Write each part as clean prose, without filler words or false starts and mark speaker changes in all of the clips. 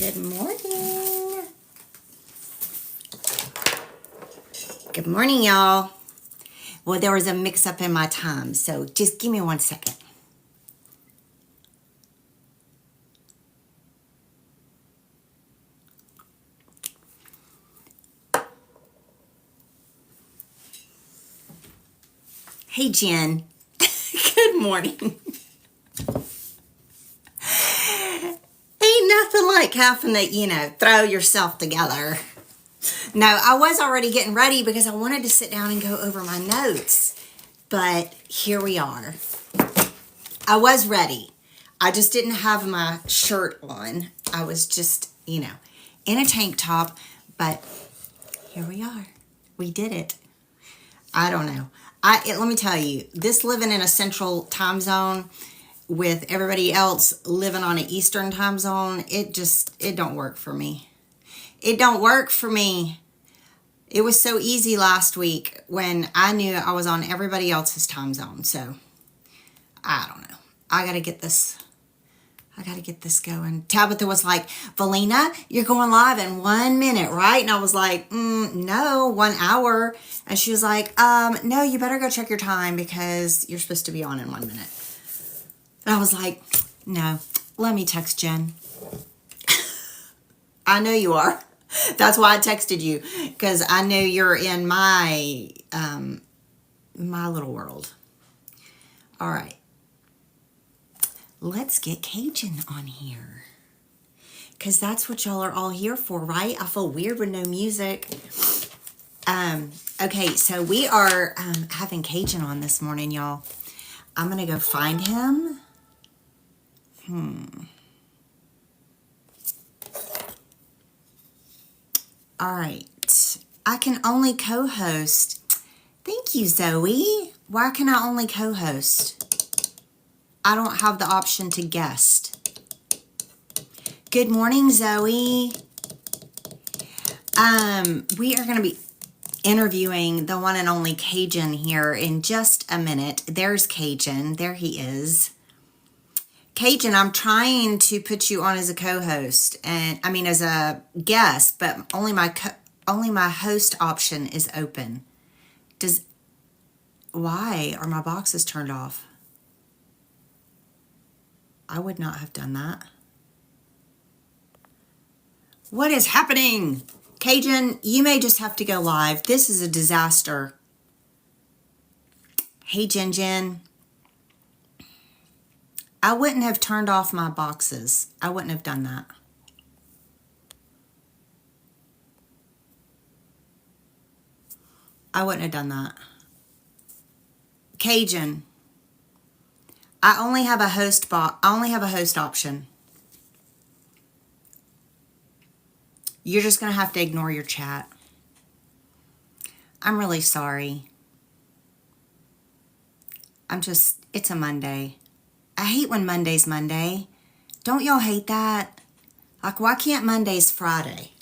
Speaker 1: Good morning. Good morning, y'all. Well, there was a mix-up in my time, so just give me 1 second. Hey, Jen. Good morning. Ain't nothing like having to, throw yourself together. No, I was already getting ready because I wanted to sit down and go over my notes. But here we are. I was ready. I just didn't have my shirt on. I was just, in a tank top. But here we are. We did it. I don't know. Let me tell you, this living in a central time zone with everybody else living on an Eastern time zone, it don't work for me. It don't work for me. It was so easy last week when I knew I was on everybody else's time zone. So, I don't know. I got to get this going. Tabitha was like, Valina, you're going live in 1 minute, right? And I was like, no, 1 hour. And she was like, no, you better go check your time because you're supposed to be on in 1 minute. And I was like, no, let me text Jen. I know you are. That's why I texted you, because I know you're in my little world. All right. Let's get Cajun on here, because that's what y'all are all here for, right? I feel weird with no music. Okay, so we are having Cajun on this morning, y'all. I'm going to go find him. All right. I can only co-host. Thank you, Zoe. Why can I only co-host? I don't have the option to guest. Good morning, Zoe. We are going to be interviewing the one and only Cajun here in just a minute. There's Cajun. There he is. Cajun, I'm trying to put you on as a co-host, and I mean as a guest, but only my host option is open. Why are my boxes turned off? I would not have done that. What is happening? Cajun, you may just have to go live. This is a disaster. Hey, Jen. I wouldn't have turned off my boxes. I wouldn't have done that. I wouldn't have done that. Cajun, I only have a host option. You're just going to have to ignore your chat. I'm really sorry. It's a Monday. I hate when Monday's Monday. Don't y'all hate that? Like, why can't Monday's Friday?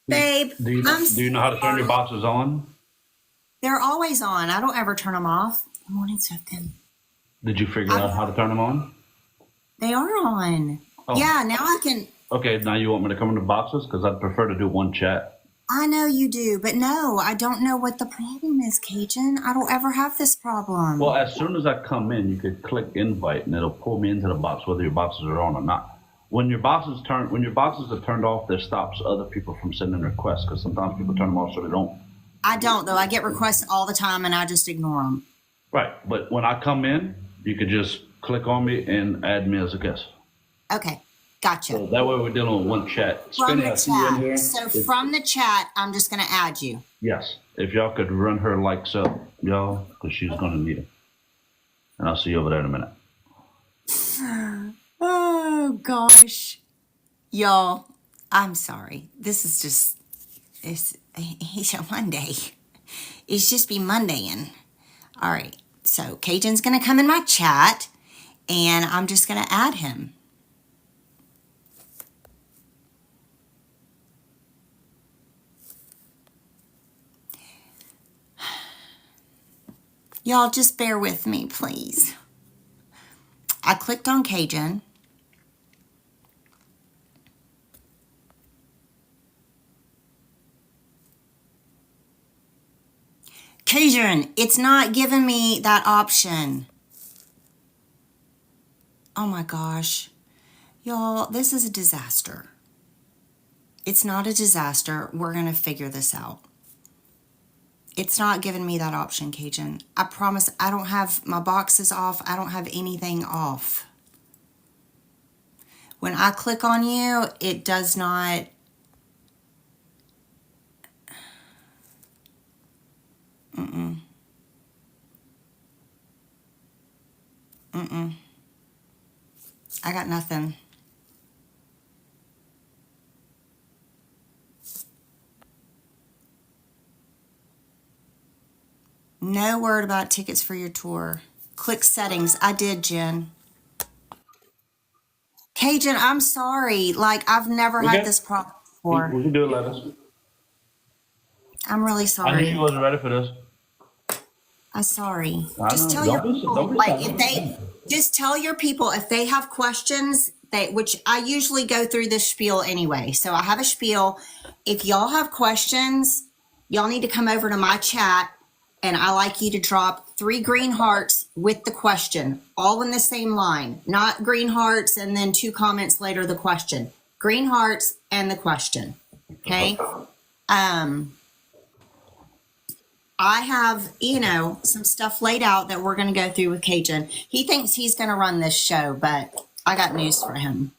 Speaker 1: Babe,
Speaker 2: Do you know how to turn your boxes on?
Speaker 1: They're always on. I don't ever turn them off. Good morning, Sefton.
Speaker 2: Did you figure out how to turn them on?
Speaker 1: They are on.
Speaker 2: Oh.
Speaker 1: Yeah, now I can.
Speaker 2: Okay, now you want me to come into boxes? Because I'd prefer to do one chat.
Speaker 1: I know you do, but no, I don't know what the problem is, Cajun. I don't ever have this problem.
Speaker 2: Well, as soon as I come in, you could click invite, and it'll pull me into the box, whether your boxes are on or not. When your boxes are turned off, that stops other people from sending requests, because sometimes people turn them off so they don't.
Speaker 1: I don't, though. I get requests all the time, and I just ignore them.
Speaker 2: Right, but when I come in, you could just click on me and add me as a guest.
Speaker 1: Okay, gotcha.
Speaker 2: So that way we're dealing with one chat.
Speaker 1: From the chat. So from the chat, I'm just going to add you.
Speaker 2: Yes, if y'all could run her likes up, y'all, because she's going to need them. And I'll see you over there in a minute.
Speaker 1: Oh, gosh. Y'all, I'm sorry. This is just, it's a Monday. It's just be Mondayin'. All right, so Cajun's going to come in my chat, and I'm just going to add him. Y'all just bear with me, please. I clicked on Cajun. Cajun, it's not giving me that option. Oh my gosh. Y'all, this is a disaster. It's not a disaster. We're going to figure this out. It's not giving me that option, Cajun. I promise I don't have my boxes off. I don't have anything off. When I click on you, it does not. Mm-mm. Mm-mm. I got nothing. No word about tickets for your tour. Click settings. I did, Jen. Cajun, I'm sorry. Like, I've never had this problem before.
Speaker 2: We can do it like this.
Speaker 1: I'm really
Speaker 2: I knew
Speaker 1: sorry.
Speaker 2: you wasn't ready for this.
Speaker 1: I'm sorry.
Speaker 2: I
Speaker 1: Just
Speaker 2: know.
Speaker 1: tell
Speaker 2: Don't
Speaker 1: your
Speaker 2: be-
Speaker 1: people,
Speaker 2: don't be
Speaker 1: like,
Speaker 2: sorry.
Speaker 1: if they just tell your people if they have questions, which I usually go through this spiel anyway. So I have a spiel. If y'all have questions, y'all need to come over to my chat, and I like you to drop 3 green hearts with the question, all in the same line, not green hearts and then 2 comments later the question. Green hearts and the question. Okay. I have, some stuff laid out that we're going to go through with Cajun. He thinks he's going to run this show, but I got news for him.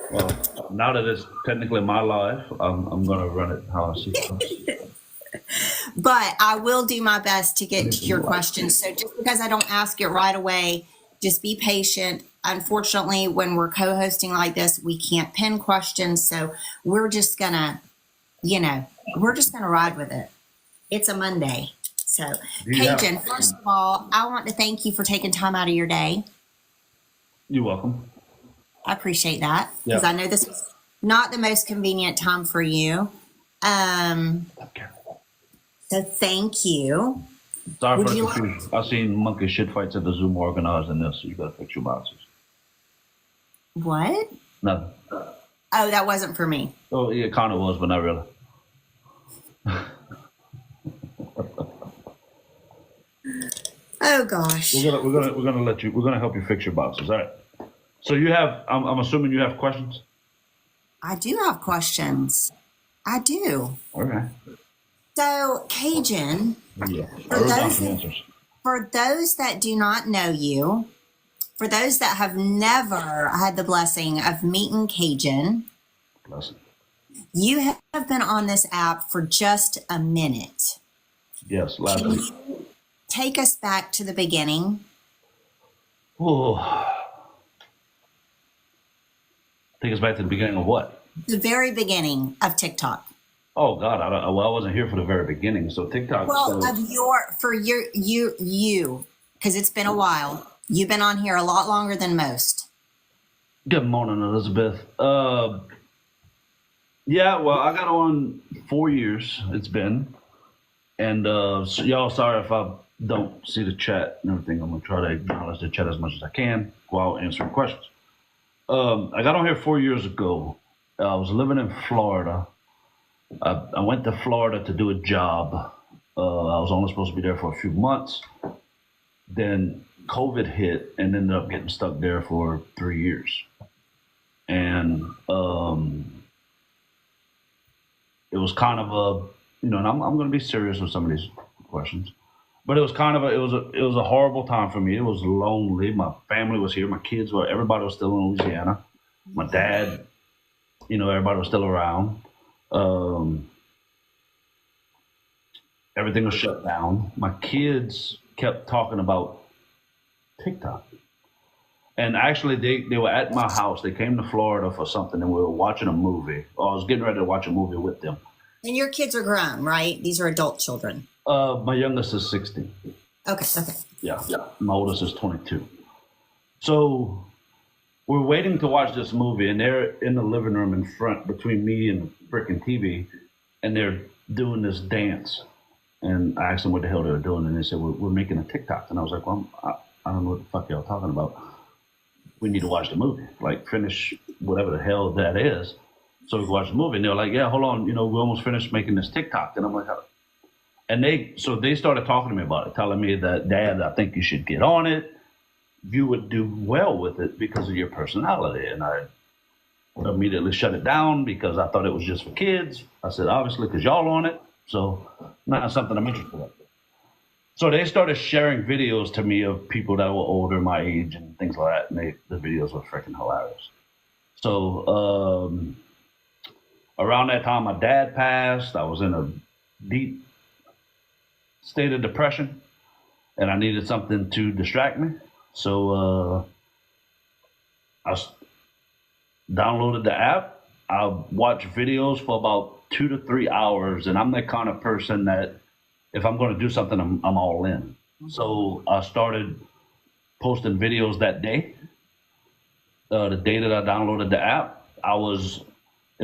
Speaker 2: Well, now that it's technically my life, I'm going to run it how I see it.
Speaker 1: But I will do my best to get to your questions. So just because I don't ask it right away, just be patient. Unfortunately, when we're co-hosting like this, we can't pin questions. So we're just going to, ride with it. It's a Monday. So,
Speaker 2: Yeah.
Speaker 1: Cajun, first of all, I want to thank you for taking time out of your day.
Speaker 2: You're welcome.
Speaker 1: I appreciate that because
Speaker 2: Yeah.
Speaker 1: I know this is not the most convenient time for you.
Speaker 2: Okay.
Speaker 1: So thank you.
Speaker 2: Sorry
Speaker 1: Would
Speaker 2: for the
Speaker 1: you
Speaker 2: confusion. I've seen monkey shit fights at the Zoom organizing this, so you got to fix your boxes.
Speaker 1: What?
Speaker 2: Nothing.
Speaker 1: Oh, that wasn't for me.
Speaker 2: Oh, yeah, it kind of was, but not really.
Speaker 1: Oh gosh.
Speaker 2: We're gonna help you fix your boxes. All right. So you have, I'm assuming you have questions.
Speaker 1: I do have questions. I do.
Speaker 2: All right.
Speaker 1: So, Cajun,
Speaker 2: Yeah.
Speaker 1: For
Speaker 2: I wrote down
Speaker 1: those-
Speaker 2: some answers.
Speaker 1: for those that do not know you, for those that have never had the blessing of meeting Cajun,
Speaker 2: Blessing.
Speaker 1: you have been on this app for just a minute.
Speaker 2: Yes, last
Speaker 1: Can
Speaker 2: week.
Speaker 1: you take us back to the beginning?
Speaker 2: Oh. Take us back to the beginning of what?
Speaker 1: The very beginning of TikTok.
Speaker 2: Oh God, I wasn't here for the very beginning. So TikTok.
Speaker 1: Well, you, because it's been a while. You've been on here a lot longer than most.
Speaker 2: Good morning, Elizabeth. Yeah, well, I got on 4 years. It's been, and so y'all, sorry if I don't see the chat and everything. I'm gonna try to acknowledge the chat as much as I can while answering questions. I got on here 4 years ago. I was living in Florida. I went to Florida to do a job. I was only supposed to be there for a few months. Then COVID hit and ended up getting stuck there for 3 years. And it was kind of a, and I'm going to be serious with some of these questions. But it was kind of it was a horrible time for me. It was lonely. My family was here. My kids were, everybody was still in Louisiana. My dad, everybody was still around. Everything was shut down. My kids kept talking about TikTok. And actually, they were at my house. They came to Florida for something, and we were watching a movie. Or I was getting ready to watch a movie with them.
Speaker 1: And your kids are grown, right? These are adult children.
Speaker 2: My youngest is 16.
Speaker 1: Okay.
Speaker 2: Yeah. My oldest is 22. So we're waiting to watch this movie, and they're in the living room in front between me and the freaking TV, and they're doing this dance. And I asked them what the hell they were doing, and they said, we're making a TikTok. And I was like, well, I don't know what the fuck y'all talking about. we need to watch the movie, like finish whatever the hell that is. So we watched the movie, and they were like, yeah, hold on, we almost finished making this TikTok. And I'm like, and they started talking to me about it, telling me that, Dad, I think you should get on it. You would do well with it because of your personality. And I immediately shut it down because I thought it was just for kids. I said, obviously, because y'all on it. So not something I'm interested in. So they started sharing videos to me of people that were older, my age, and things like that. And the videos were freaking hilarious. So around that time, my dad passed. I was in a deep state of depression, and I needed something to distract me. So I downloaded the app. I watched videos for about 2 to 3 hours, and I'm the kind of person that if I'm going to do something, I'm all in. So I started posting videos that day. The day that I downloaded the app, it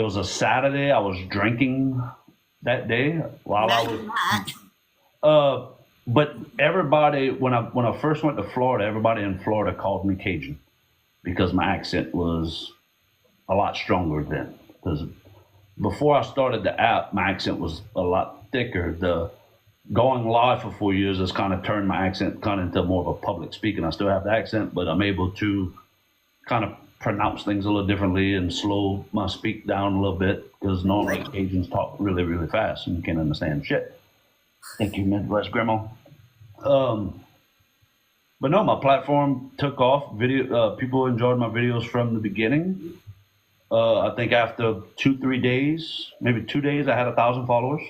Speaker 2: was a Saturday. I was drinking that day while I was. But everybody, when I first went to Florida, everybody in Florida called me Cajun because my accent was a lot stronger then. Because before I started the app, my accent was a lot thicker. The going live for 4 years has kind of turned my accent kind of into more of a public speaking. I still have the accent, but I'm able to kind of pronounce things a little differently and slow my speak down a little bit because normally Cajuns talk really, really fast and you can't understand shit. Thank you, Midwest Grandma. But no, my platform took off. People enjoyed my videos from the beginning. I think after 2-3 days, maybe 2 days, I had 1,000 followers.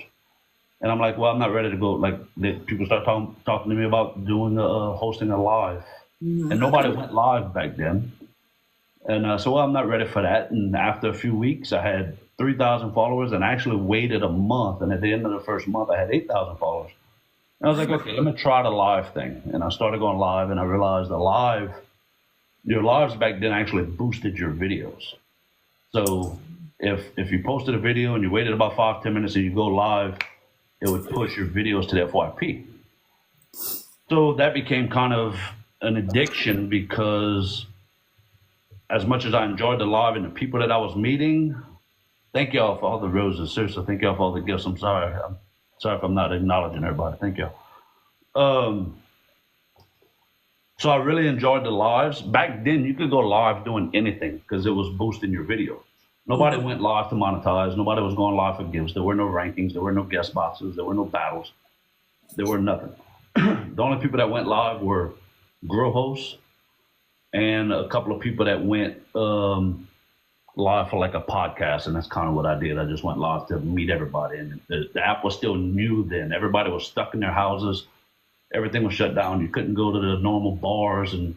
Speaker 2: And I'm like, well, I'm not ready to go. Like, people start talking to me about doing hosting a live. Mm-hmm. And nobody went live back then. And so, well, I'm not ready for that. And after a few weeks, I had 3,000 followers and I actually waited a month. And at the end of the first month, I had 8,000 followers. And I was like, okay, let me try the live thing. And I started going live and I realized your lives back then actually boosted your videos. So if you posted a video and you waited about 5-10 minutes and you go live, it would push your videos to the FYP. So that became kind of an addiction because as much as I enjoyed the live and the people that I was meeting, thank y'all for all the roses. Seriously, thank y'all for all the gifts. I'm sorry if I'm not acknowledging everybody. Thank y'all. So I really enjoyed the lives. Back then, you could go live doing anything because it was boosting your video. Nobody went live to monetize. Nobody was going live for gifts. There were no rankings. There were no guest boxes. There were no battles. There were nothing. The only people that went live were grow hosts and a couple of people that went live for like a podcast. And that's kind of what I did. I just went live to meet everybody. And the app was still new then. Everybody was stuck in their houses. Everything was shut down. You couldn't go to the normal bars and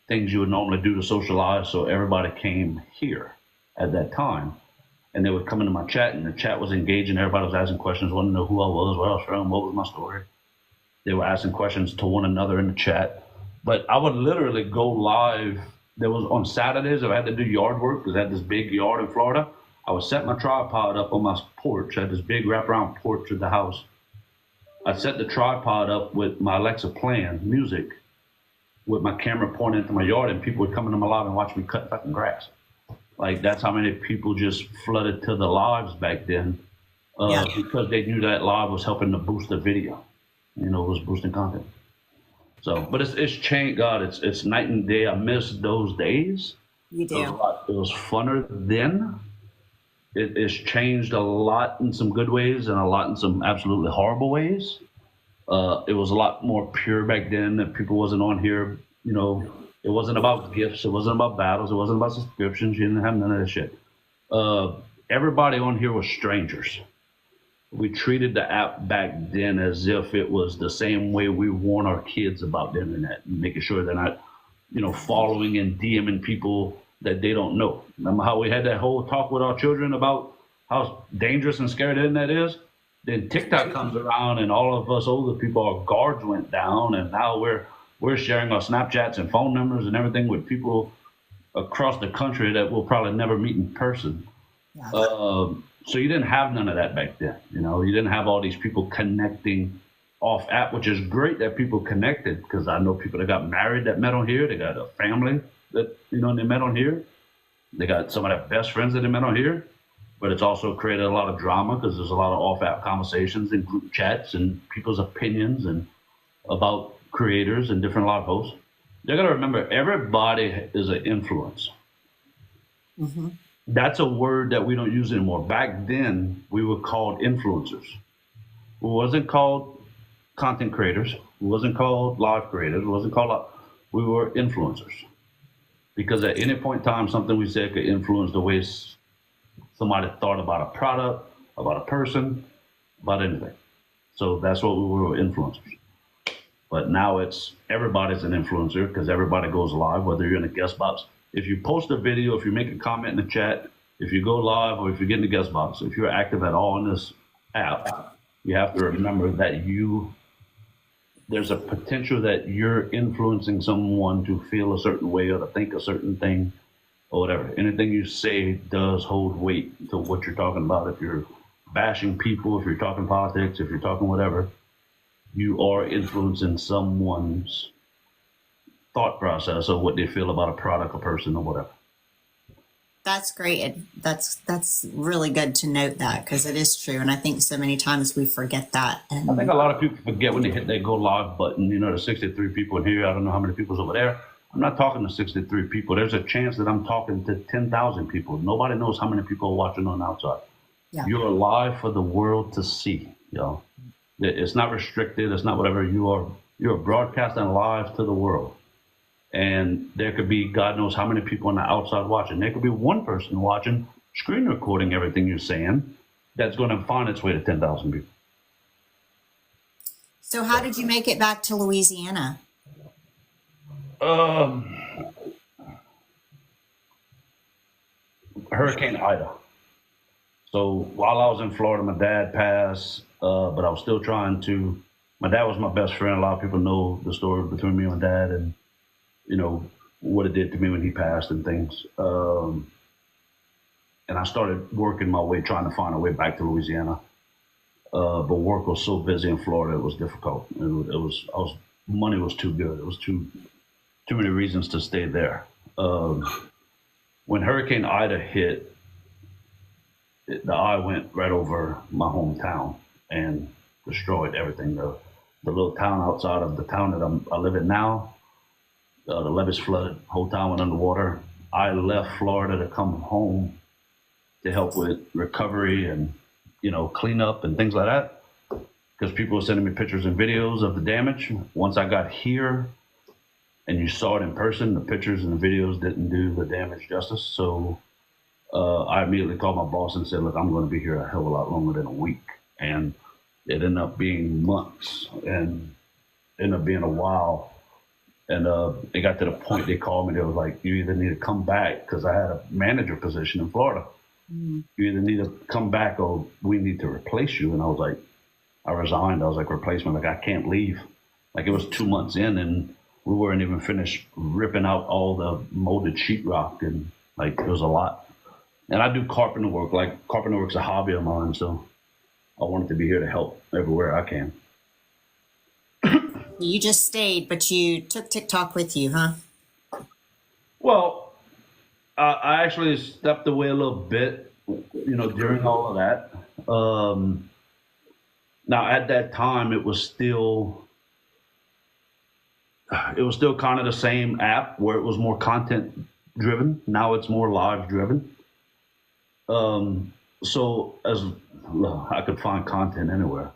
Speaker 2: things you would normally do to socialize. So everybody came here at that time. And they would come into my chat and the chat was engaging. Everybody was asking questions, wanting to know who I was, where I was from, what was my story. They were asking questions to one another in the chat. But I would literally go live. There was on Saturdays, if I had to do yard work, because I had this big yard in Florida, I would set my tripod up on my porch. I had this big wraparound porch of the house. I'd set the tripod up with my Alexa playing music with my camera pointing into my yard, and people would come into my live and watch me cut fucking grass. Like, that's how many people just flooded to the lives back then because they knew that live was helping to boost the video. It was boosting content. So, but it's changed. God, it's night and day. I miss those days.
Speaker 1: You do.
Speaker 2: It was funner then. It's changed a lot in some good ways and a lot in some absolutely horrible ways. It was a lot more pure back then. That people wasn't on here. It wasn't about gifts. It wasn't about battles. It wasn't about subscriptions. You didn't have none of that shit. Everybody on here was strangers. We treated the app back then as if it was the same way we warn our kids about the internet, and making sure they're not, following and DMing people that they don't know. Remember how we had that whole talk with our children about how dangerous and scary the internet is? Then TikTok comes around and all of us older people, our guards went down, and now we're sharing our Snapchats and phone numbers and everything with people across the country that we'll probably never meet in person. So you didn't have none of that back then. You didn't have all these people connecting off app, which is great that people connected, because I know people that got married that met on here. They got a family. that, you know, they met on here. They got some of their best friends that they met on here, but it's also created a lot of drama because there's a lot of off-app conversations and group chats and people's opinions and about creators and different live hosts. You got to remember, everybody is an influence.
Speaker 1: Mm-hmm.
Speaker 2: That's a word that we don't use anymore. Back then, we were called influencers. We wasn't called content creators. We wasn't called live creators. We wasn't called. We were influencers. Because at any point in time, something we said could influence the way somebody thought about a product, about a person, about anything. So that's what we were, influencers. But now it's everybody's an influencer because everybody goes live, whether you're in a guest box. If you post a video, if you make a comment in the chat, if you go live, or if you get in the guest box, if you're active at all in this app, you have to remember that there's a potential that you're influencing someone to feel a certain way or to think a certain thing or whatever. Anything you say does hold weight to what you're talking about. If you're bashing people, if you're talking politics, if you're talking whatever, you are influencing someone's thought process of what they feel about a product, a person, or whatever.
Speaker 1: That's great. That's really good to note that, because it is true. And I think so many times we forget that. And
Speaker 2: I think a lot of people forget when they hit that go live button. You know, the 63 people in here, I don't know how many people's over there. I'm not talking to 63 people. There's a chance that I'm talking to 10,000 people. Nobody knows how many people are watching on the outside.
Speaker 1: Yeah.
Speaker 2: You're live for the world to see. You know, it's not restricted. It's not whatever. You're broadcasting live to the world. And there could be, God knows how many people on the outside watching. There could be one person watching, screen recording everything you're saying, that's going to find its way to 10,000 people.
Speaker 1: So how did you make it back to Louisiana?
Speaker 2: Hurricane Ida. So while I was in Florida, my dad passed, but I was still trying to. My dad was my best friend. A lot of people know the story between me and my dad, and you know what it did to me when he passed and things. And I started working my way, trying to find a way back to Louisiana. But work was so busy in Florida, it was difficult. Money was too good. It was too many reasons to stay there. When Hurricane Ida hit, the eye went right over my hometown and destroyed everything. The little town outside of the town that I live in now, the levees flooded, whole town went underwater. I left Florida to come home to help with recovery and, you know, cleanup and things like that, because people were sending me pictures and videos of the damage. Once I got here and you saw it in person, the pictures and the videos didn't do the damage justice. So I immediately called my boss and said, look, I'm going to be here a hell of a lot longer than a week. And it ended up being months and ended up being a while. And it got to the point they called me. They was like, you either need to come back, because I had a manager position in Florida. Mm-hmm. You either need to come back or we need to replace you. And I was like, I resigned. I was like, replacement, like I can't leave. Like it was 2 months in and we weren't even finished ripping out all the molded sheetrock, and like it was a lot. And I do carpenter work. Like carpenter work's a hobby of mine, so I wanted to be here to help everywhere I can.
Speaker 1: You just stayed, but you took TikTok with you, huh?
Speaker 2: Well, I actually stepped away a little bit, you know, during all of that. Now, at that time, it was still kind of the same app where it was more content driven. Now it's more live driven. So I could find content anywhere.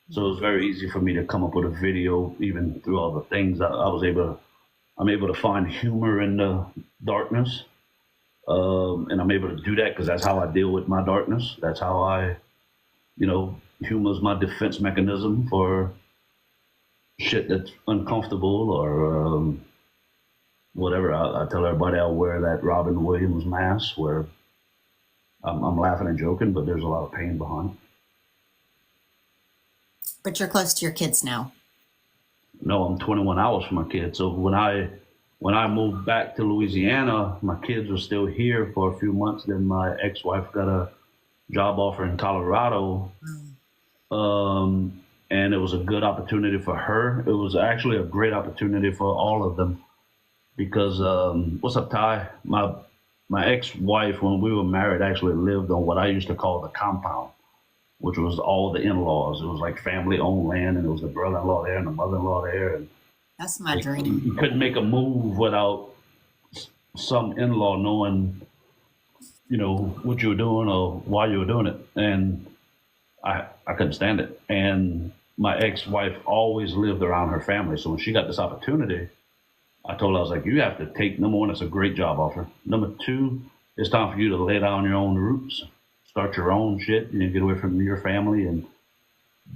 Speaker 2: So it was very easy for me to come up with a video, even through all the things I'm able to find humor in the darkness. And I'm able to do that because that's how I deal with my darkness. That's how I, you know, humor is my defense mechanism for shit that's uncomfortable or whatever. I tell everybody I'll wear that Robin Williams mask where I'm laughing and joking, but there's a lot of pain behind it.
Speaker 1: But you're close to your kids now.
Speaker 2: No, I'm 21 hours from my kids. So when I moved back to Louisiana, my kids were still here for a few months. Then my ex-wife got a job offer in Colorado. And it was a good opportunity for her. It was actually a great opportunity for all of them. because what's up, Ty? My ex-wife, when we were married, actually lived on what I used to call the compound, which was all the in-laws. It was like family-owned land, and it was the brother-in-law there and the mother-in-law there, and
Speaker 1: That's my dream.
Speaker 2: you couldn't make a move without some in-law knowing, what you were doing or why you were doing it. And I couldn't stand it. And my ex-wife always lived around her family. So when she got this opportunity, I told her, I was like, you have to take, number one, it's a great job offer. Number two, it's time for you to lay down your own roots, start your own shit, get away from your family and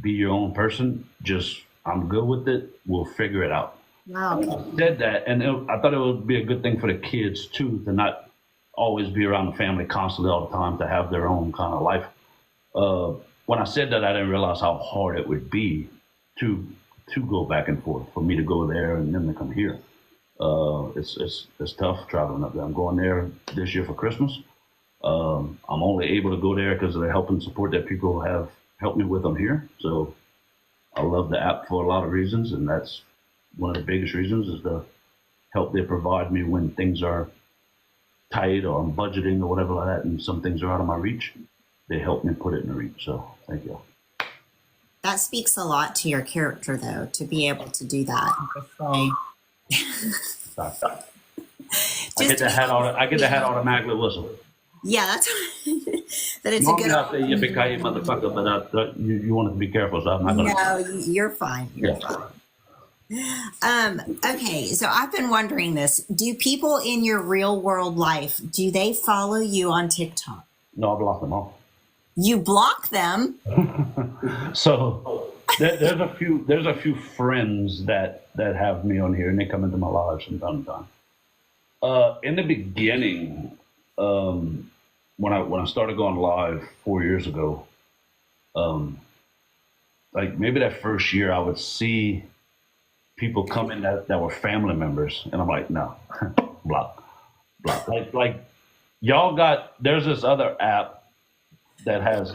Speaker 2: be your own person. Just, I'm good with it. We'll figure it out.
Speaker 1: Wow.
Speaker 2: I said that, and I thought it would be a good thing for the kids too, to not always be around the family constantly all the time, to have their own kind of life. When I said that, I didn't realize how hard it would be to go back and forth, for me to go there and then to come here. It's tough traveling up there. I'm going there this year for Christmas. I'm only able to go there because of the help and support that people have helped me with them here. So I love the app for a lot of reasons, and that's one of the biggest reasons, is the help they provide me when things are tight or I'm budgeting or whatever like that, and some things are out of my reach. They help me put it in reach. So thank you.
Speaker 1: That speaks a lot to your character, though, to be able to do that.
Speaker 2: Sorry. I get the hat automatically whistle.
Speaker 1: Yeah, that's that. It's
Speaker 2: Normally
Speaker 1: a good.
Speaker 2: I say yippee-ki-yay, motherfucker, but you want to be careful, so I'm not gonna.
Speaker 1: No, you're fine. You're fine. Okay, so I've been wondering this. Do people in your real world life, do they follow you on TikTok?
Speaker 2: No, I block them all.
Speaker 1: You block them?
Speaker 2: So there's a few friends that have me on here, and they come into my lives from time to time. In the beginning, when I started going live 4 years ago, like maybe that first year, I would see people come in that were family members, and I'm like, no, block. Like y'all there's this other app that has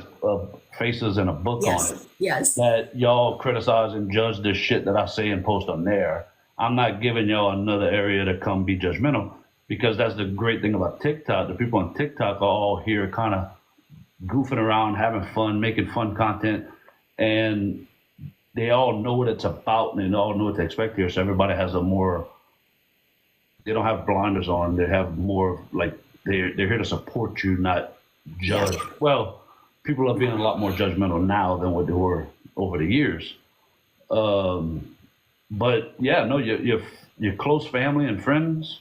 Speaker 2: faces and a book on it.
Speaker 1: Yes.
Speaker 2: That y'all criticize and judge the shit that I say and post on there. I'm not giving y'all another area to come be judgmental, because that's the great thing about TikTok. The people on TikTok are all here kind of goofing around, having fun, making fun content, and they all know what it's about, and they all know what to expect here. So everybody has they don't have blinders on. They have more like they're here to support you, not judge. Yeah. Well, people are being a lot more judgmental now than what they were over the years. But yeah, no, your close family and friends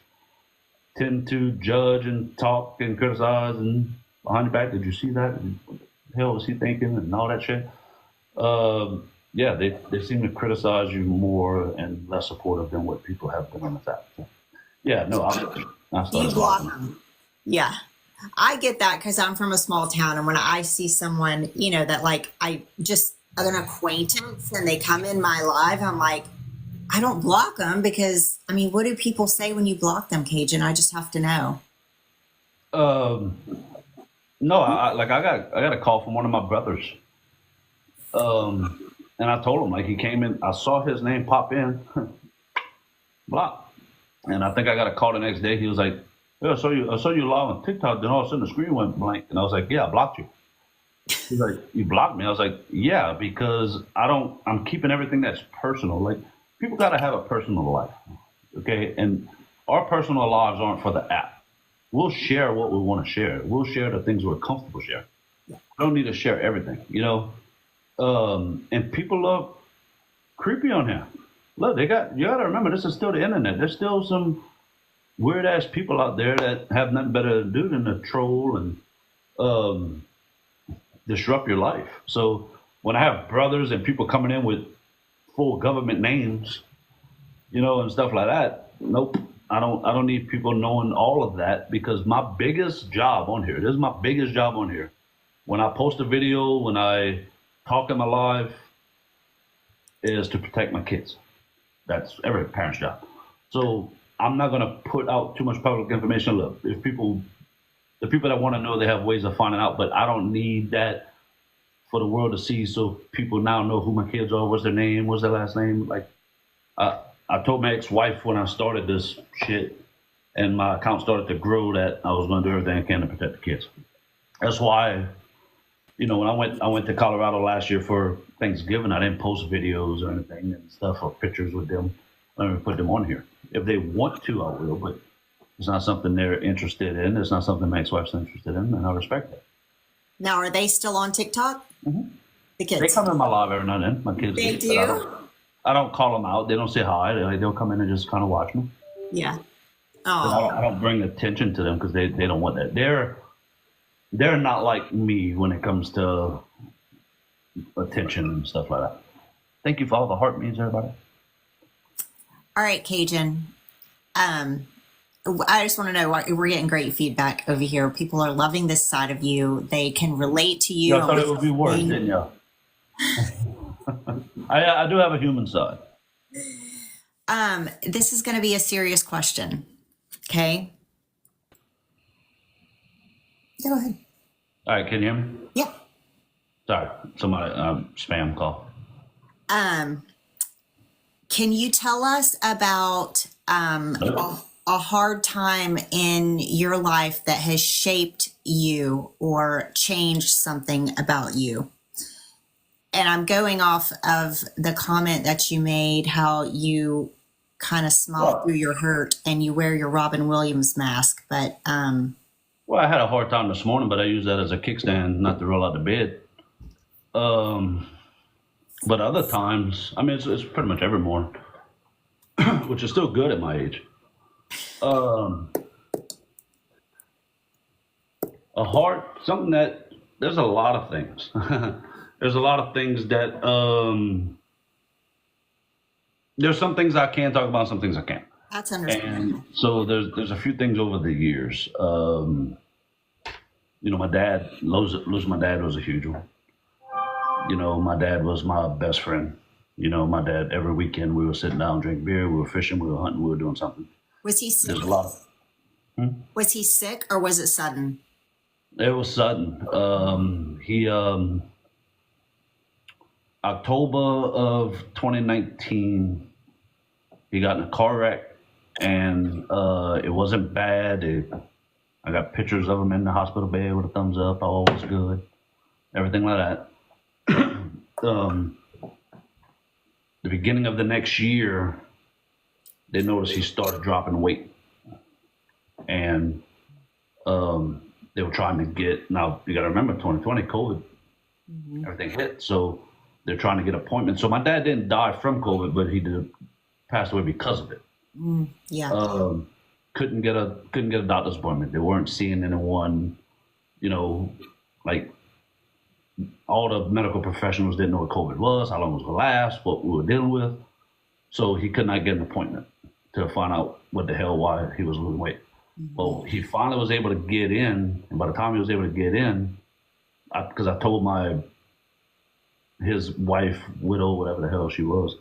Speaker 2: tend to judge and talk and criticize and behind your back. Did you see that? What the hell was he thinking? And all that shit. Yeah, they seem to criticize you more and less supportive than what people have been on the app. So, yeah, no, I
Speaker 1: you block them. Yeah, I get that because I'm from a small town, and when I see someone, that like an acquaintance, and they come in my live, I'm like, I don't block them because what do people say when you block them, Cajun? I just have to know.
Speaker 2: No, I got a call from one of my brothers. And I told him, like, he came in, I saw his name pop in, block. And I think I got a call the next day. He was like, yeah, I saw you live on TikTok, then all of a sudden the screen went blank. And I was like, yeah, I blocked you. He's like, you blocked me? I was like, yeah, because I'm keeping everything that's personal. Like, people got to have a personal life, okay? And our personal lives aren't for the app. We'll share what we want to share. We'll share the things we're comfortable sharing. We don't need to share everything, and people are creepy on here. Look, you got to remember, this is still the internet. There's still some weird ass people out there that have nothing better to do than to troll and disrupt your life. So when I have brothers and people coming in with full government names, and stuff like that, nope. I don't need people knowing all of that, because my biggest job on here, when I post a video, when I talk in my live, is to protect my kids. That's every parent's job. So I'm not going to put out too much public information. Look, the people that want to know, they have ways of finding out, but I don't need that for the world to see, so people now know who my kids are, what's their name, what's their last name. Like, I told my ex-wife when I started this shit and my account started to grow that I was going to do everything I can to protect the kids. That's why, when I went to Colorado last year for Thanksgiving, I didn't post videos or anything and stuff or pictures with them. I don't even put them on here. If they want to, I will, but it's not something they're interested in. It's not something my ex-wife's interested in, and I respect that.
Speaker 1: Now, are they still on TikTok?
Speaker 2: Mm-hmm.
Speaker 1: The kids.
Speaker 2: They come in my live every now and then. My kids.
Speaker 1: They do?
Speaker 2: I don't call them out. They don't say hi. They'll come in and just kind of watch me.
Speaker 1: Yeah. Oh.
Speaker 2: I don't bring attention to them because they don't want that. They're not like me when it comes to attention and stuff like that. Thank you for all the heart means, everybody.
Speaker 1: All right, Cajun. I just want to know, we're getting great feedback over here. People are loving this side of you. They can relate to you.
Speaker 2: I thought it would be worse, didn't you? I do have a human side.
Speaker 1: This is going to be a serious question. Okay. Go ahead.
Speaker 2: All right, can you hear me?
Speaker 1: Yeah.
Speaker 2: Sorry, somebody spam call.
Speaker 1: Can you tell us about a hard time in your life that has shaped you or changed something about you? And I'm going off of the comment that you made, how you kind of smile through your hurt and you wear your Robin Williams mask. But
Speaker 2: well, I had a hard time this morning, but I use that as a kickstand, not to roll out of bed. But other times, I mean, it's pretty much every morning, which is still good at my age. Something that, there's a lot of things. There's a lot of things that, there's some things I can talk about, some things I can't.
Speaker 1: That's understandable.
Speaker 2: And so there's a few things over the years. My dad, losing my dad was a huge one. My dad was my best friend. My dad, every weekend we were sitting down, drinking beer, we were fishing, we were hunting, we were doing something.
Speaker 1: Was he sick?
Speaker 2: There's a lot of.
Speaker 1: Was he sick or was it sudden?
Speaker 2: It was sudden. He October of 2019, he got in a car wreck, and it wasn't bad. I got pictures of him in the hospital bed with a thumbs up. All was good, everything like that. The beginning of the next year, they noticed he started dropping weight, and they were trying to get. Now you got to remember, 2020, COVID, everything hit, so they're trying to get appointments. So my dad didn't die from COVID, but he did pass away because of it.
Speaker 1: Yeah.
Speaker 2: Couldn't get a doctor's appointment. They weren't seeing anyone. Like all the medical professionals didn't know what COVID was, how long it was going to last, what we were dealing with. So he could not get an appointment to find out what the hell, why he was losing weight. Well, he finally was able to get in, and by the time he was able to get in, because I told his wife, widow, whatever the hell she was,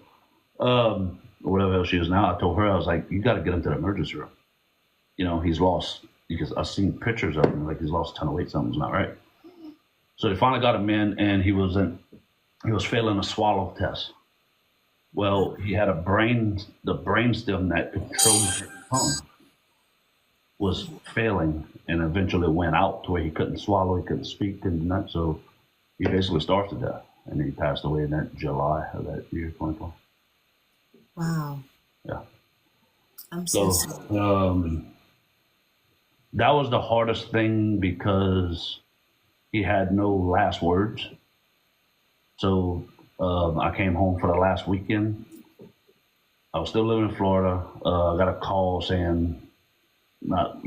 Speaker 2: or whatever the hell she is now, I told her, I was like, you got to get him to the emergency room. He's lost, because I've seen pictures of him, like he's lost a ton of weight, something's not right. So they finally got him in, and he was failing a swallow test. Well, he had the brainstem that controls his tongue was failing, and eventually went out to where he couldn't swallow, he couldn't speak, couldn't do that. So he basically starved to death, and he passed away in that July of that year, 2020.
Speaker 1: Wow.
Speaker 2: Yeah.
Speaker 1: I'm so
Speaker 2: sorry. That was the hardest thing because he had no last words. So I came home for the last weekend. I was still living in Florida. I got a call saying, not,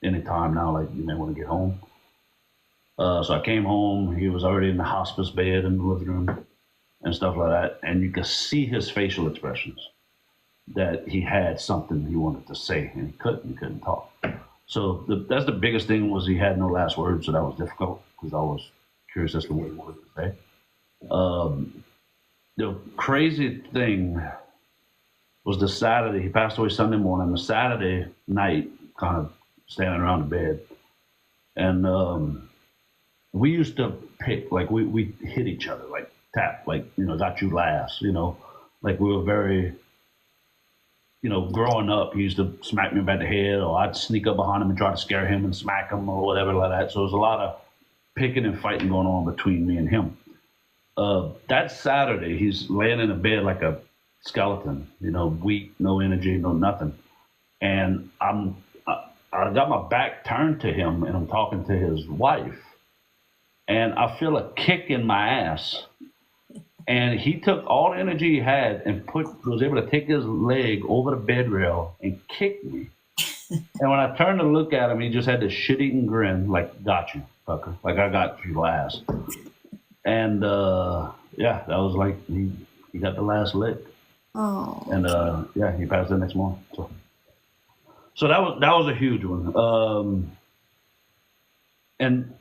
Speaker 2: any time now, like you may want to get home. So I came home. He was already in the hospice bed in the living room and stuff like that. And you could see his facial expressions that he had something he wanted to say, and he couldn't talk. So that's the biggest thing, was he had no last words. So that was difficult because I was curious as to what he wanted to say. The crazy thing was the Saturday, he passed away Sunday morning, the Saturday night, kind of standing around the bed. And we used to pick, like we hit each other, like tap, like, got you last, like we were very, growing up, he used to smack me about the head, or I'd sneak up behind him and try to scare him and smack him or whatever like that. So there's a lot of picking and fighting going on between me and him. That Saturday, he's laying in a bed like a skeleton, weak, no energy, no nothing. And I got my back turned to him and I'm talking to his wife. And I feel a kick in my ass. And he took all the energy he had and was able to take his leg over the bed rail and kick me. And when I turned to look at him, he just had this shit-eating grin, like, got you, fucker. Like, I got you last. And, that was like, he got the last lick.
Speaker 1: Oh.
Speaker 2: And, he passed the next morning. So that was a huge one. And,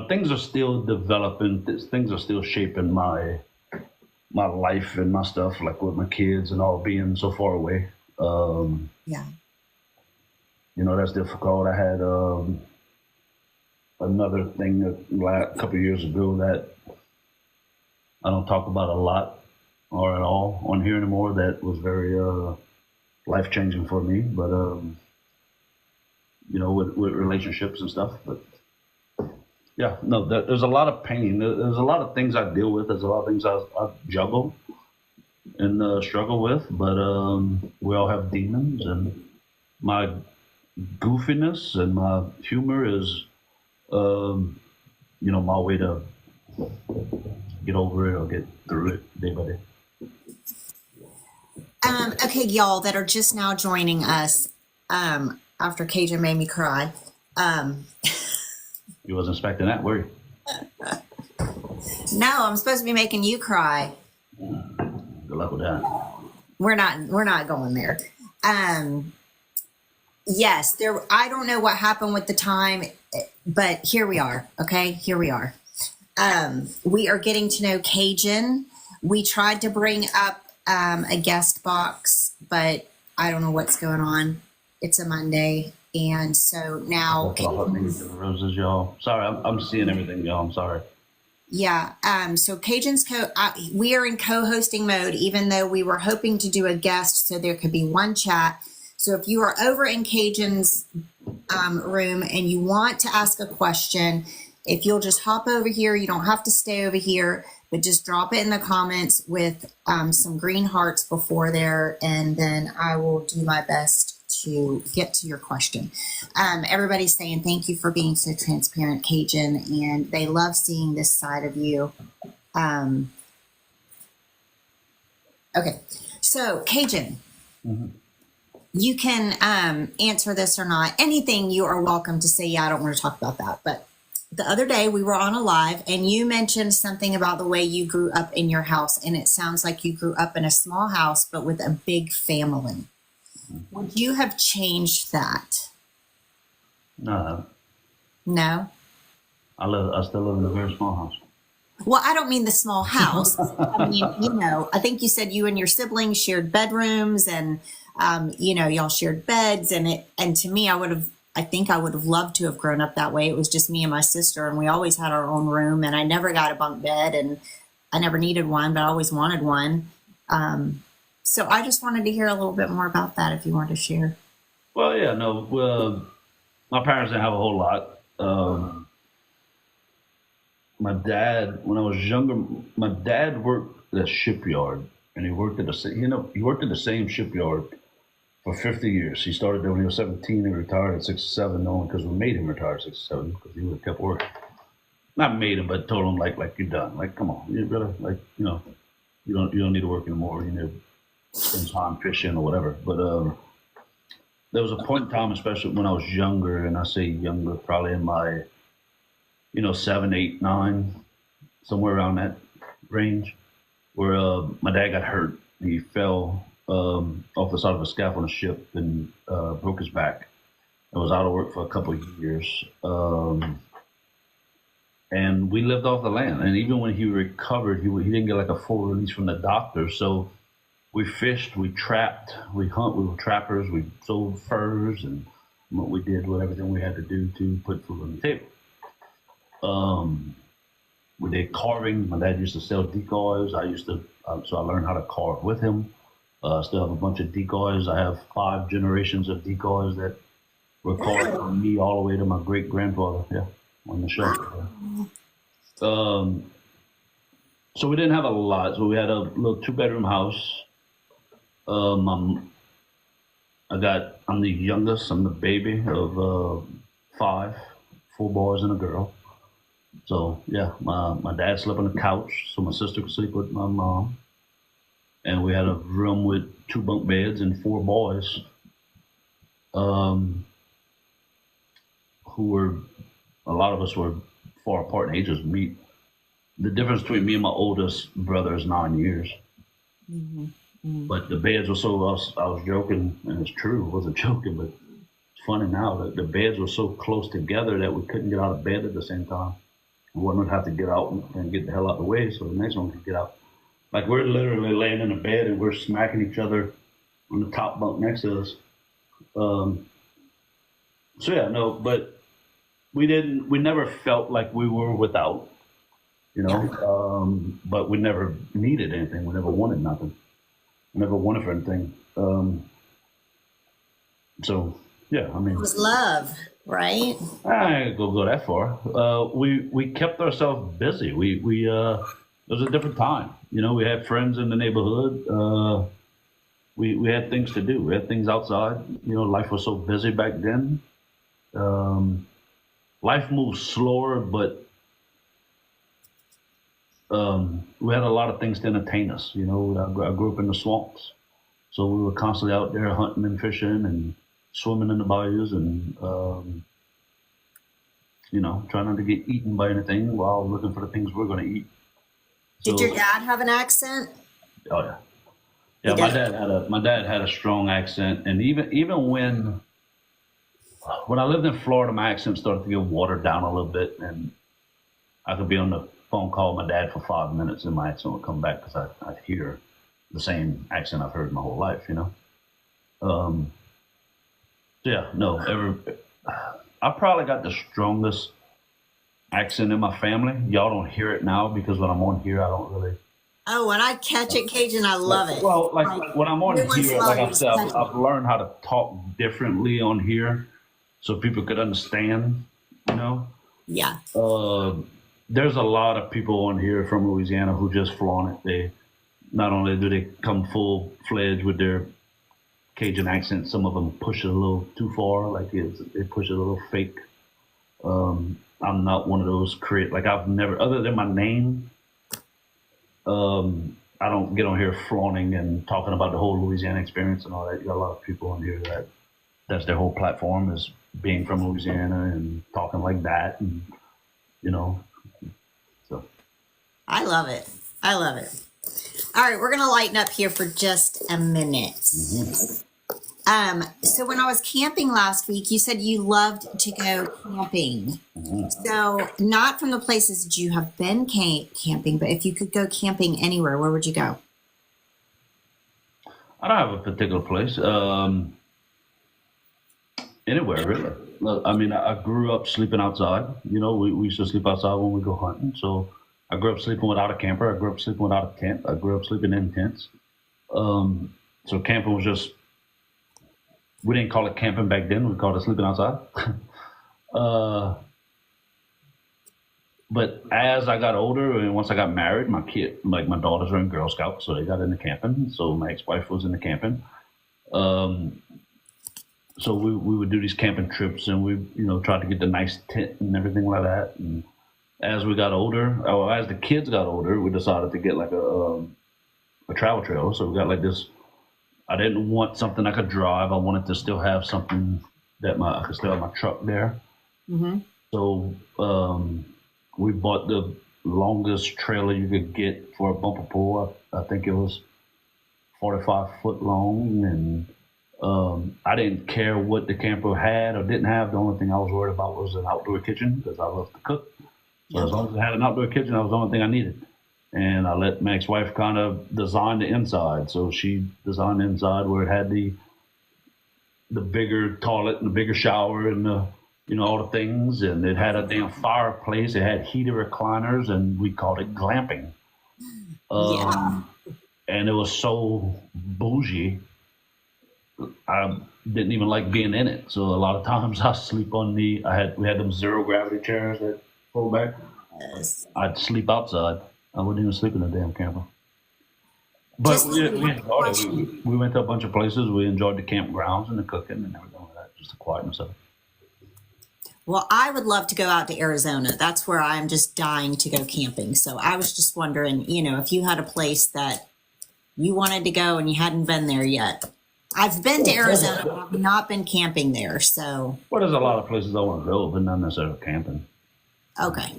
Speaker 2: things are still developing. Things are still shaping my life and my stuff, like with my kids and all being so far away. That's difficult. I had another thing a couple of years ago that I don't talk about a lot or at all on here anymore. That was very life changing for me. But with relationships and stuff. But there's a lot of pain. There's a lot of things I deal with. There's a lot of things I juggle and struggle with. But we all have demons, and my goofiness and my humor is, my way to get over it or get through it day by day.
Speaker 1: Okay, y'all that are just now joining us, after Cajun made me cry.
Speaker 2: You wasn't expecting that, were you?
Speaker 1: No, I'm supposed to be making you cry.
Speaker 2: Good luck with that.
Speaker 1: We're not going there. Yes, I don't know what happened with the time, but here we are. Okay, here we are. We are getting to know Cajun. We tried to bring up a guest box, but I don't know what's going on. It's a Monday, and so now
Speaker 2: roses, y'all. Sorry, I'm seeing everything, y'all. I'm sorry.
Speaker 1: Yeah. So Cajun's we are in co-hosting mode, even though we were hoping to do a guest so there could be one chat. So if you are over in Cajun's room and you want to ask a question, if you'll just hop over here, you don't have to stay over here, but just drop it in the comments with some green hearts before there, and then I will do my best to get to your question. Everybody's saying thank you for being so transparent, Cajun, and they love seeing this side of you. Okay, so Cajun, you can answer this or not. Anything, you are welcome to say, yeah, I don't want to talk about that. But the other day we were on a live and you mentioned something about the way you grew up in your house, and it sounds like you grew up in a small house but with a big family. Would you have changed that?
Speaker 2: No.
Speaker 1: No?
Speaker 2: I still live in a very small house.
Speaker 1: Well, I don't mean the small house. I mean, I think you said you and your siblings shared bedrooms, and y'all shared beds, and to me, I think I would have loved to have grown up that way. It was just me and my sister, and we always had our own room, and I never got a bunk bed, and I never needed one, but I always wanted one. So I just wanted to hear a little bit more about that if you want to share.
Speaker 2: Well, yeah, no. Well, my parents didn't have a whole lot. My dad, when I was younger, my dad worked at a shipyard, and he worked at the same shipyard for 50 years. He started there when he was 17 and retired at 67, knowing because we made him retire at 67 because he would have kept working. Not made him, but told him like you're done. Like, come on, you really you don't need to work anymore. You need to spend time fishing or whatever. But there was a point in time, especially when I was younger, and I say younger, probably in my 7, 8, 9, somewhere around that range, where my dad got hurt. He fell off the side of a scaffold on a ship and broke his back. I was out of work for a couple of years. And we lived off the land. And even when he recovered, he didn't get like a full release from the doctor. So we fished, we trapped, we hunt, we were trappers, we sold furs, and we did everything we had to do to put food on the table. We did carving. My dad used to sell decoys. So I learned how to carve with him. I still have a bunch of decoys. I have 5 generations of decoys that were called from me all the way to my great grandfather. Yeah, on the shelf. Um, so we didn't have a lot. So we had a little 2-bedroom house. I'm the youngest. I'm the baby of 5, 4 boys and a girl. So yeah, my dad slept on the couch, so my sister could sleep with my mom. And we had a room with 2 bunk beds and 4 boys, um, who were, a lot of us were far apart in ages. The difference between me and my oldest brother is 9 years. But the beds were so, I was joking, and it's true, I wasn't joking, but it's funny now that the beds were so close together that we couldn't get out of bed at the same time. One would have to get out and get the hell out of the way so the next one could get out. Like we're literally laying in a bed and we're smacking each other on the top bunk next to us. So yeah, no, but we never felt like we were without, but we never needed anything. We never wanted nothing. We never wanted for anything. So yeah, I mean,
Speaker 1: It was love, right?
Speaker 2: I ain't gonna go that far. We kept ourselves busy. It was a different time. We had friends in the neighborhood. We had things to do. We had things outside. Life was so busy back then. Life moved slower, but we had a lot of things to entertain us. I grew up in the swamps, so we were constantly out there hunting and fishing and swimming in the bayous and trying not to get eaten by anything while looking for the things we're going to eat.
Speaker 1: Did your dad have an accent?
Speaker 2: Oh yeah, yeah. My dad had a strong accent, and even when I lived in Florida, my accent started to get watered down a little bit, and I could be on the phone call with my dad for 5 minutes, and my accent would come back because I'd hear the same accent I've heard my whole life. Yeah, no, I probably got the strongest accent in my family. Y'all don't hear it now because when I'm on here, I don't really.
Speaker 1: Oh, when I catch it, Cajun, I love it.
Speaker 2: Well, like when I'm on here, like I said, I've learned how to talk differently on here so people could understand,
Speaker 1: Yeah.
Speaker 2: There's a lot of people on here from Louisiana who just flaunt it. They not only do they come full-fledged with their Cajun accent, some of them push it a little too far, like they push it a little fake. I'm not one of those I've never, other than my name, I don't get on here flaunting and talking about the whole Louisiana experience and all that. You got a lot of people on here that's their whole platform is being from Louisiana and talking like that, and so.
Speaker 1: I love it. I love it. All right, we're gonna lighten up here for just a minute. So when I was camping last week, you said you loved to go camping. So not from the places that you have been camping, but if you could go camping anywhere, where would you go?
Speaker 2: I don't have a particular place. Anywhere really. Look, I mean, I grew up sleeping outside. We used to sleep outside when we go hunting. So I grew up sleeping without a camper. I grew up sleeping without a tent. I grew up sleeping in tents. So camping was just, we didn't call it camping back then. We called it sleeping outside. But as I got older and once I got married, my daughters are in Girl Scouts, so they got into camping. So my ex-wife was into camping. So we would do these camping trips, and we tried to get the nice tent and everything like that. And as we got older, as the kids got older, we decided to get like a travel trailer. So we got like this. I didn't want something I could drive. I wanted to still have something that I could still have my truck there. So we bought the longest trailer you could get for a bumper pull. I think it was 45 foot long, and I didn't care what the camper had or didn't have. The only thing I was worried about was an outdoor kitchen because I love to cook. So as long as I had an outdoor kitchen, that was the only thing I needed. And I let my ex-wife kind of design the inside. So she designed the inside where it had the bigger toilet and the bigger shower and all the things. And it had a damn fireplace. It had heated recliners, and we called it glamping. and it was so bougie. I didn't even like being in it. So a lot of times I sleep on we had them zero gravity chairs that pull back.
Speaker 1: Yes.
Speaker 2: I'd sleep outside. I wouldn't even sleep in the damn camper. But
Speaker 1: Just
Speaker 2: we
Speaker 1: one
Speaker 2: enjoyed it.
Speaker 1: question.
Speaker 2: We went to a bunch of places. We enjoyed the campgrounds and the cooking and everything like that. Just the quietness of it.
Speaker 1: Well, I would love to go out to Arizona. That's where I'm just dying to go camping. So I was just wondering, if you had a place that you wanted to go and you hadn't been there yet. I've been to Arizona, but I've not been camping there. So,
Speaker 2: Well, there's a lot of places I want to go, but not necessarily camping.
Speaker 1: okay.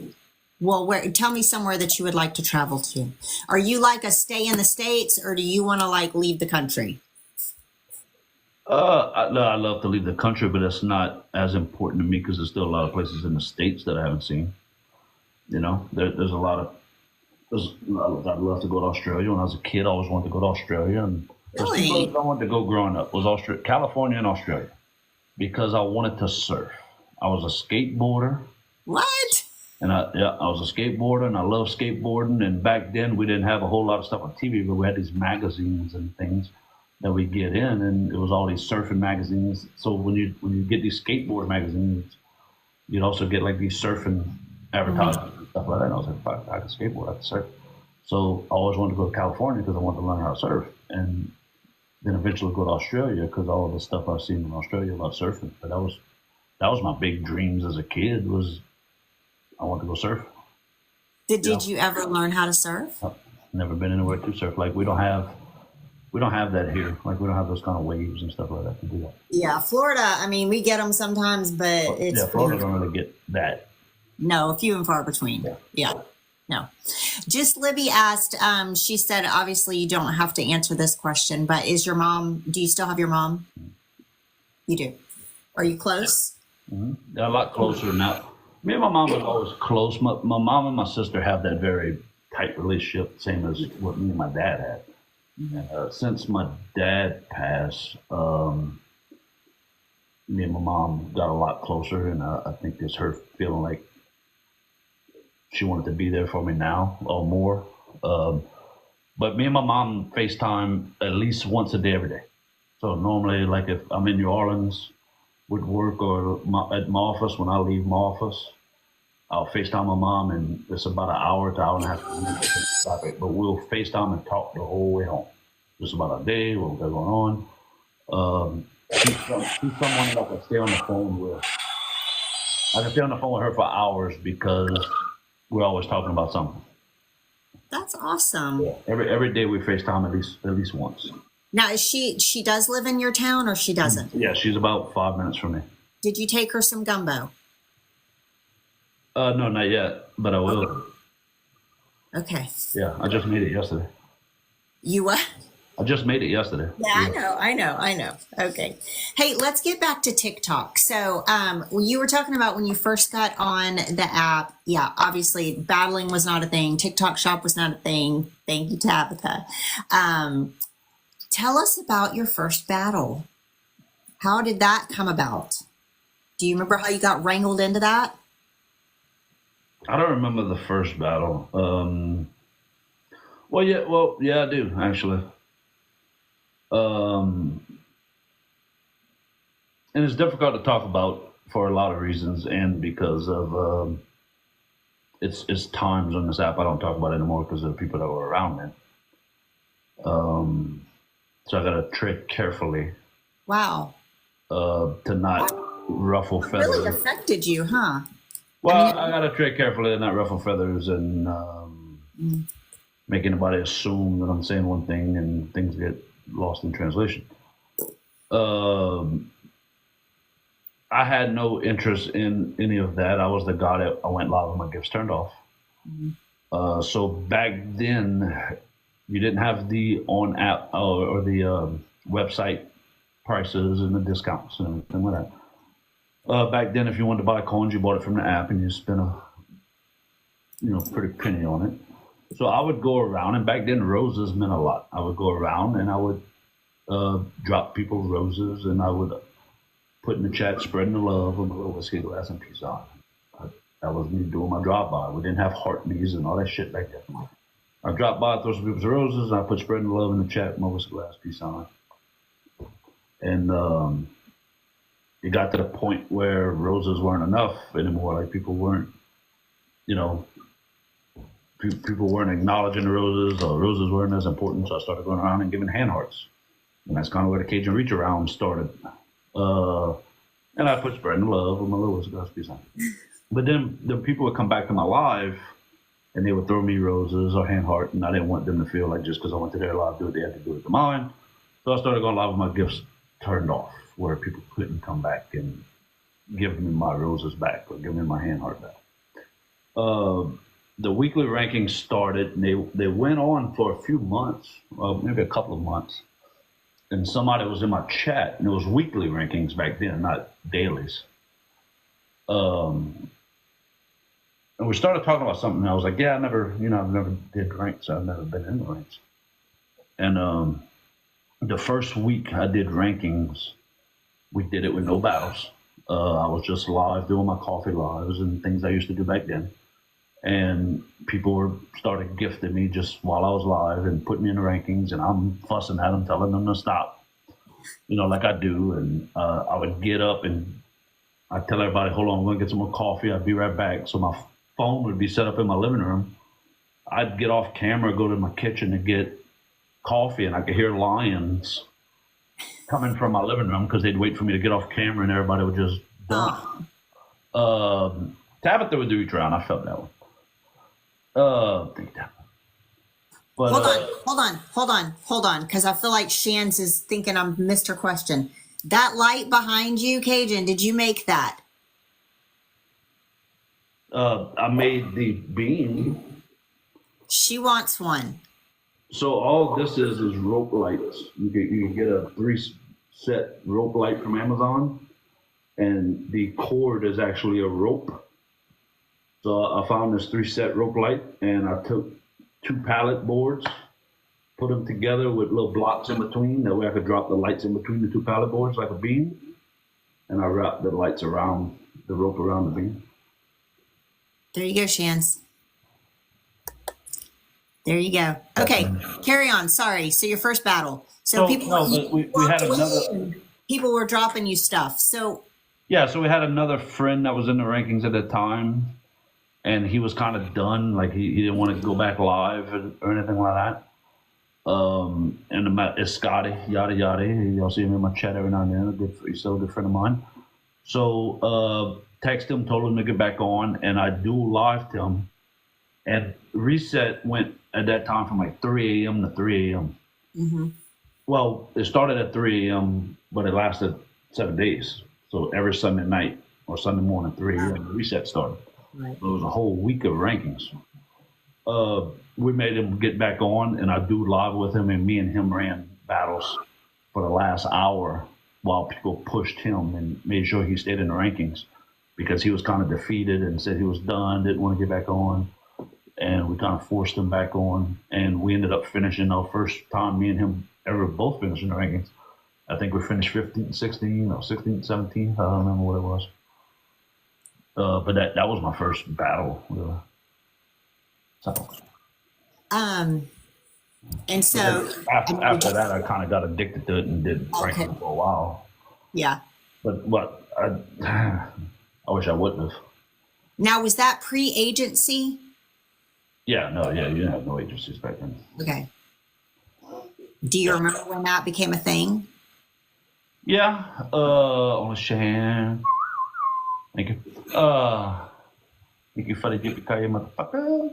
Speaker 1: Well, tell me somewhere that you would like to travel to. Are you like a stay in the States, or do you want to like leave the country?
Speaker 2: I love to leave the country, but it's not as important to me because there's still a lot of places in the States that I haven't seen. There's a lot of. I'd love to go to Australia. When I was a kid, I always wanted to go to Australia, and there's two
Speaker 1: Really?
Speaker 2: places I wanted to go growing up was California and Australia, because I wanted to surf. I was a skateboarder,
Speaker 1: What?
Speaker 2: and I was a skateboarder, and I love skateboarding. And back then, we didn't have a whole lot of stuff on TV, but we had these magazines and things that we get in, and it was all these surfing magazines. So when you get these skateboard magazines, you'd also get like these surfing advertisements and stuff like that. And I was like, if I could skateboard, I could surf. So I always wanted to go to California because I wanted to learn how to surf, and then eventually go to Australia because all of the stuff I've seen in Australia about surfing. But that was my big dreams as a kid, was I wanted to go surf.
Speaker 1: Did you ever learn how to surf?
Speaker 2: I've never been anywhere to surf. Like we don't have that here. Like we don't have those kind of waves and stuff like that to do that.
Speaker 1: Yeah, Florida. I mean, we get them sometimes, but it's
Speaker 2: Florida don't really get that.
Speaker 1: No, few and far between. Yeah. No. Just Libby asked, she said, obviously you don't have to answer this question, but do you still have your mom? You do. Are you close?
Speaker 2: Mm-hmm. They're a lot closer now. Me and my mom was always close. My mom and my sister have that very tight relationship, same as what me and my dad had. Mm-hmm. Since my dad passed, me and my mom got a lot closer, and I think it's her feeling like she wanted to be there for me now or more. But me and my mom FaceTime at least once a day, every day. So normally, like if I'm in New Orleans with work or at my office, when I leave my office, I'll FaceTime my mom, and it's about an hour to hour and a half traffic. But we'll FaceTime and talk the whole way home. Just about our day, what we got going on. She's someone that I can stay on the phone with. I can stay on the phone with her for hours because we're always talking about something.
Speaker 1: That's awesome.
Speaker 2: Yeah. Every day we FaceTime at least once.
Speaker 1: Now, is she does live in your town, or she doesn't?
Speaker 2: Yeah, she's about 5 minutes from me.
Speaker 1: Did you take her some gumbo?
Speaker 2: No, not yet, but I will.
Speaker 1: Okay.
Speaker 2: Yeah, I just made it yesterday.
Speaker 1: You what?
Speaker 2: I just made it yesterday.
Speaker 1: Yeah, I know. Okay. Hey, let's get back to TikTok. So, you were talking about when you first got on the app. Yeah, obviously battling was not a thing. TikTok shop was not a thing. Thank you, Tabitha. Tell us about your first battle. How did that come about? Do you remember how you got wrangled into that?
Speaker 2: I don't remember the first battle. Yeah, I do actually. And it's difficult to talk about for a lot of reasons, and because of it's times on this app I don't talk about it anymore because of the people that were around me. So I got to tread carefully.
Speaker 1: Wow.
Speaker 2: To not ruffle feathers.
Speaker 1: Really affected you, huh?
Speaker 2: Well, I got to tread carefully and not ruffle feathers and make anybody assume that I'm saying one thing and things get lost in translation. I had no interest in any of that. I was the guy that I went live with my gifts turned off. Mm-hmm. So back then, you didn't have the on app or the website prices and the discounts and everything like that. Back then, if you wanted to buy coins, you bought it from the app and you spent a pretty penny on it. So I would go around, and back then roses meant a lot. I would go around and I would drop people roses, and I would put in the chat, spreading the love with a little whiskey glass and peace out. That was me doing my drive-by. We didn't have heart knees and all that shit back then. I dropped by, throw some people's roses, and I put spreading the love in the chat, Moses Glass, peace on. And it got to the point where roses weren't enough anymore. Like people weren't, you know, people weren't acknowledging the roses, or roses weren't as important. So I started going around and giving hand hearts. And that's kind of where the Cajun Reach Around started. And I put spreading love with my Moses Glass, peace on. But then the people would come back to my live and they would throw me roses or hand heart, and I didn't want them to feel like just because I went to their live do it, they had to do it to mine. So I started going live with my gifts turned off, where people couldn't come back and give me my roses back or give me my hand heart back. The weekly rankings started, and they went on for a few months, maybe a couple of months. And somebody was in my chat, and it was weekly rankings back then, not dailies. And we started talking about something, and I was like, yeah, I've never did ranks. I've never been in the ranks. And the first week I did rankings, we did it with no battles. I was just live doing my coffee lives and things I used to do back then. And people started gifting me just while I was live and putting me in the rankings, and I'm fussing at them, telling them to stop, like I do. And I would get up and I'd tell everybody, hold on, I'm going to get some more coffee. I'd be right back. So my phone would be set up in my living room. I'd get off camera, go to my kitchen to get coffee, and I could hear lions coming from my living room because they'd wait for me to get off camera and everybody would just dump. Tabitha would do each round. I felt that one. Thank you, Tabitha. But,
Speaker 1: Hold on, because I feel like Shans is thinking I'm Mr. Question. That light behind you, Cajun, did you make that?
Speaker 2: I made the beam.
Speaker 1: She wants one.
Speaker 2: So all this is rope lights. You can get a 3-set rope light from Amazon, and the cord is actually a rope. So I found this 3-set rope light, and I took 2 pallet boards, put them together with little blocks in between. That way I could drop the lights in between the 2 pallet boards like a beam, and I wrapped the lights around the rope around the beam.
Speaker 1: There you go, Shans. There you go. Okay, carry on. Sorry. So your first battle. So
Speaker 2: we had another.
Speaker 1: People were dropping you stuff. So
Speaker 2: yeah, so we had another friend that was in the rankings at the time, and he was kind of done. Like he didn't want to go back live or anything like that. And it's Scotty, yada yada. Y'all see him in my chat every now and then. He's still a good friend of mine. So text him, told him to get back on, and I do live to him. And reset went at that time from like 3 a.m. to 3 a.m.
Speaker 1: Mm-hmm.
Speaker 2: Well, it started at 3 a.m., but it lasted 7 days. So every Sunday night or Sunday morning, 3 a.m., the reset started.
Speaker 1: Right.
Speaker 2: So it was a whole week of rankings. We made him get back on, and I do live with him, and me and him ran battles for the last hour while people pushed him and made sure he stayed in the rankings, because he was kind of defeated and said he was done, didn't want to get back on. And we kind of forced him back on, and we ended up finishing our first time me and him ever both finished in the rankings. I think we finished 15, 16, or 16, 17. I don't remember what it was. But that was my first battle. So.
Speaker 1: And so
Speaker 2: after that, I kind of got addicted to it and did ranking for a while.
Speaker 1: Yeah.
Speaker 2: But I wish I wouldn't have.
Speaker 1: Now, was that pre-agency?
Speaker 2: Yeah, you didn't have no agencies back then.
Speaker 1: Okay. Do you remember when that became a thing?
Speaker 2: Yeah. On Shahan. Thank you. Thank you for the yippee-ki-yay, motherfucker.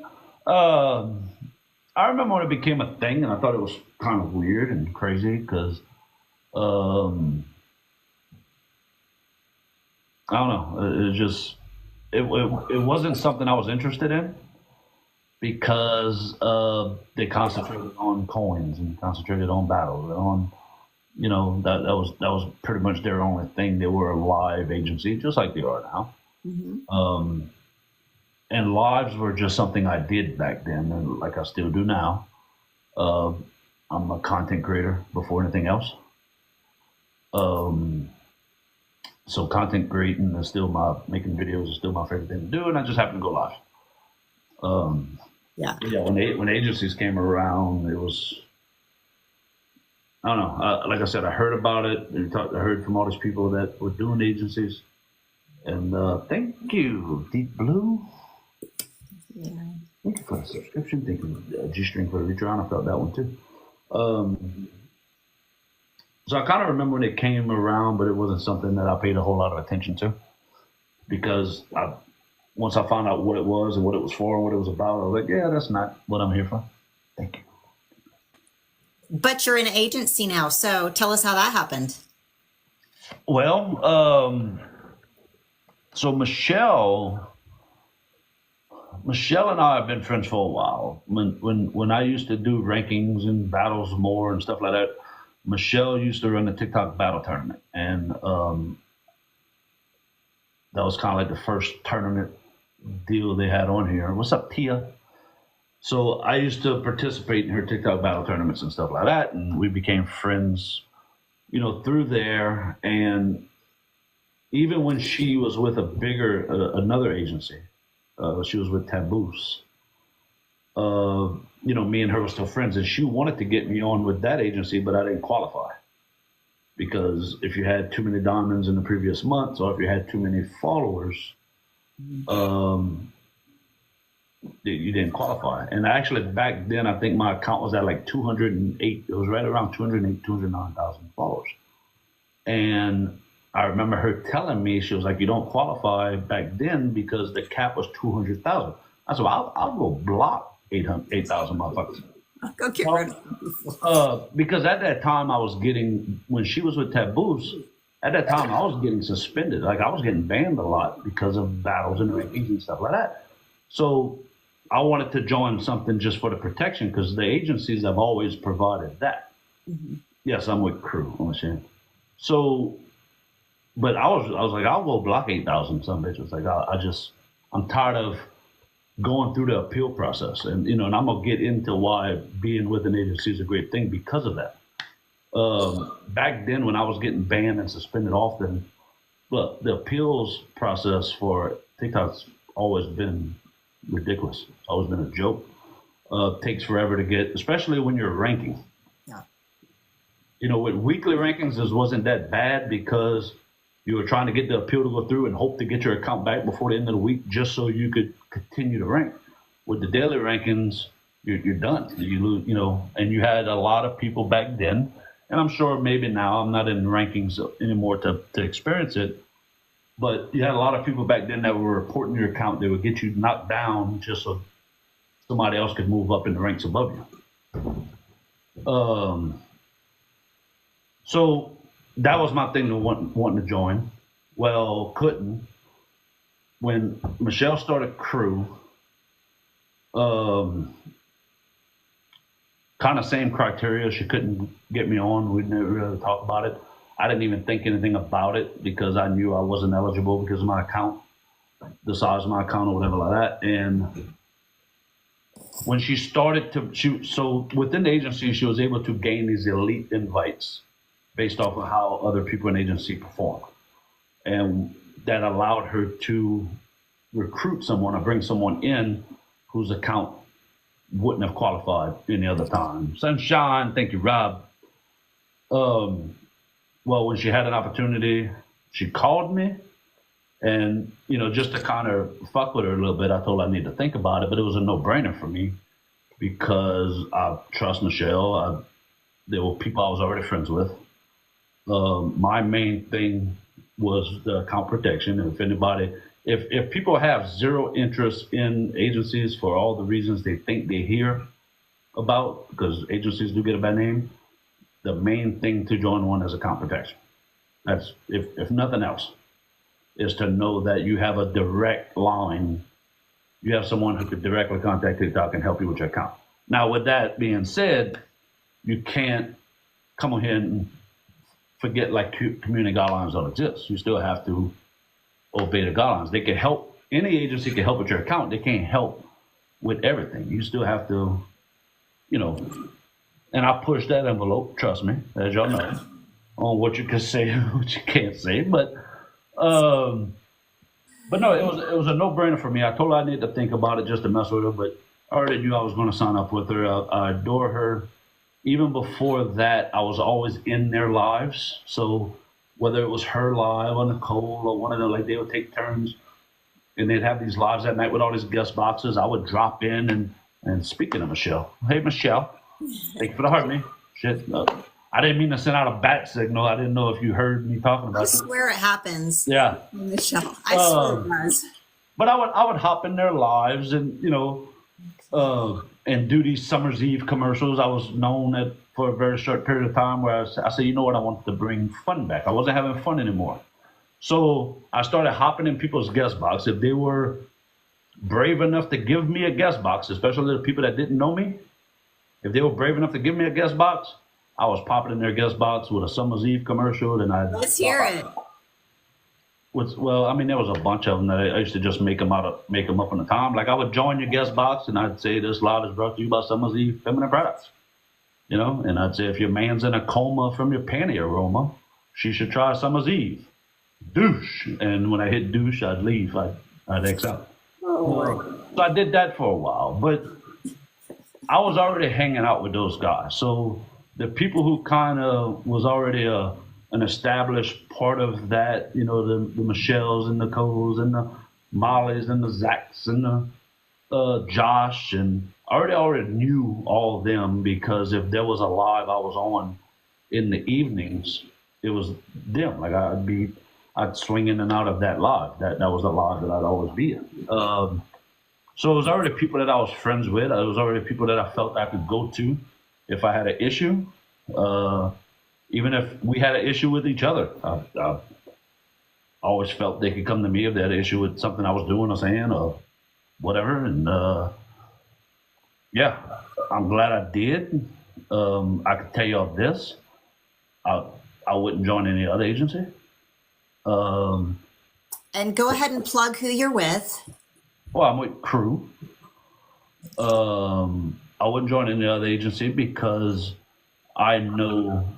Speaker 2: I remember when it became a thing, and I thought it was kind of weird and crazy because, I don't know. It just, it wasn't something I was interested in, because they concentrated on coins and concentrated on battles and on, that was pretty much their only thing. They were a live agency, just like they are now. Mm-hmm. And lives were just something I did back then, and like I still do now. I'm a content creator before anything else. So content creating is still making videos is still my favorite thing to do, and I just happen to go live.
Speaker 1: Yeah.
Speaker 2: Yeah, when agencies came around, it was, I don't know. Like I said, I heard about it. I heard from all these people that were doing agencies. And thank you, Deep Blue.
Speaker 1: Yeah.
Speaker 2: Thank you for the subscription. Thank you, G-String, for the reach around. I felt that one too. So I kind of remember when it came around, but it wasn't something that I paid a whole lot of attention to because once I found out what it was and what it was for and what it was about, I was like, yeah, that's not what I'm here for. Thank you.
Speaker 1: But you're in an agency now, so tell us how that happened.
Speaker 2: Well, so Michelle and I have been friends for a while. When I used to do rankings and battles more and stuff like that, Michelle used to run the TikTok battle tournament, and that was kind of like the first tournament deal they had on here. What's up, Tia? So I used to participate in her TikTok battle tournaments and stuff like that, and we became friends, through there. And even when she was with another agency, she was with Taboos. Me and her were still friends, and she wanted to get me on with that agency, but I didn't qualify because if you had too many diamonds in the previous months, or if you had too many followers, you didn't qualify. And actually, back then, I think my account was at like 208. It was right around 208, 209,000 followers. And I remember her telling me, she was like, you don't qualify back then because the cap was 200,000. I said, well, I'll go block 8,000 motherfuckers.
Speaker 1: Go get rid of
Speaker 2: because at that time when she was with Taboos, at that time I was getting suspended. Like I was getting banned a lot because of battles and rankings and stuff like that. So I wanted to join something just for the protection because the agencies have always provided that. Mm-hmm. Yes, I'm with Crew. So, but I was like, I'll go block 8,000 some bitches. Like I'm tired of going through the appeal process, and and I'm gonna get into why being with an agency is a great thing because of that. Back then, when I was getting banned and suspended often, look, the appeals process for TikTok's always been ridiculous. It's always been a joke. Takes forever to get, especially when you're ranking.
Speaker 1: Yeah.
Speaker 2: With weekly rankings, it wasn't that bad because you were trying to get the appeal to go through and hope to get your account back before the end of the week just so you could continue to rank. With the daily rankings, you're done. You lose, and you had a lot of people back then, and I'm sure maybe now, I'm not in rankings anymore to experience it, but you had a lot of people back then that were reporting your account. They would get you knocked down just so somebody else could move up in the ranks above you. So that was my thing to wanting to join. Well, couldn't. When Michelle started Crew, kind of same criteria. She couldn't get me on. We never really talked about it. I didn't even think anything about it because I knew I wasn't eligible because of my account, the size of my account or whatever like that. And when she started so within the agency, she was able to gain these elite invites based off of how other people in the agency perform. And that allowed her to recruit someone or bring someone in whose account wouldn't have qualified any other time. Sunshine, thank you, Rob. Well, when she had an opportunity, she called me. And, just to kind of fuck with her a little bit, I told her I need to think about it, but it was a no-brainer for me because I trust Michelle. There were people I was already friends with. My main thing was the account protection. And if people have zero interest in agencies for all the reasons they think they hear about, because agencies do get a bad name, the main thing to join one is account protection. That's, if nothing else, is to know that you have a direct line. You have someone who could directly contact TikTok and help you with your account. Now, with that being said, you can't come on here and forget like community guidelines don't exist. You still have to obey the guidelines. They can help, any agency can help with your account. They can't help with everything. You still have to, and I push that envelope, trust me, as y'all know, on what you can say and what you can't say. But no, it was a no-brainer for me. I told her I needed to think about it just to mess with her, but I already knew I was going to sign up with her. I adore her. Even before that, I was always in their lives. So whether it was her live or Nicole or one of them, like they would take turns and they'd have these lives at night with all these guest boxes. I would drop in and speaking of Michelle, hey Michelle, thank you for the heart, me. Shit, I didn't mean to send out a bat signal. I didn't know if you heard me talking
Speaker 1: I
Speaker 2: about it.
Speaker 1: swear it happens.
Speaker 2: Yeah.
Speaker 1: Michelle, I swear it does.
Speaker 2: But I would hop in their lives and and do these summer's eve commercials. I was known at for a very short period of time where I said, you know what, I wanted to bring fun back. I wasn't having fun anymore. So I started hopping in people's guest box. If they were brave enough to give me a guest box, especially the people that didn't know me, if they were brave enough to give me a guest box, I was popping in their guest box with a summer's eve commercial, and
Speaker 1: Let's hear it.
Speaker 2: Well, I mean, there was a bunch of them that I used to just make them up on the time. Like I would join your guest box, and I'd say this live is brought to you by Summer's Eve Feminine Products. And I'd say if your man's in a coma from your panty aroma, she should try Summer's Eve. Douche. And when I hit douche, I'd leave. I'd X out. So I did that for a while, but I was already hanging out with those guys. So the people who kind of was already an established part of that, the Michelles and the Nicoles and the Mollys and the Zachs and the Josh, and I already knew all of them because if there was a live I was on in the evenings, it was them. Like I'd swing in and out of that live. That was the live that I'd always be in. So it was already people that I was friends with. It was already people that I felt I could go to if I had an issue. Even if we had an issue with each other, I always felt they could come to me if they had an issue with something I was doing or saying or whatever. And yeah, I'm glad I did. I could tell y'all this. I wouldn't join any other agency.
Speaker 1: And go ahead and plug who you're with.
Speaker 2: Well, I'm with Crew. I wouldn't join any other agency because I know,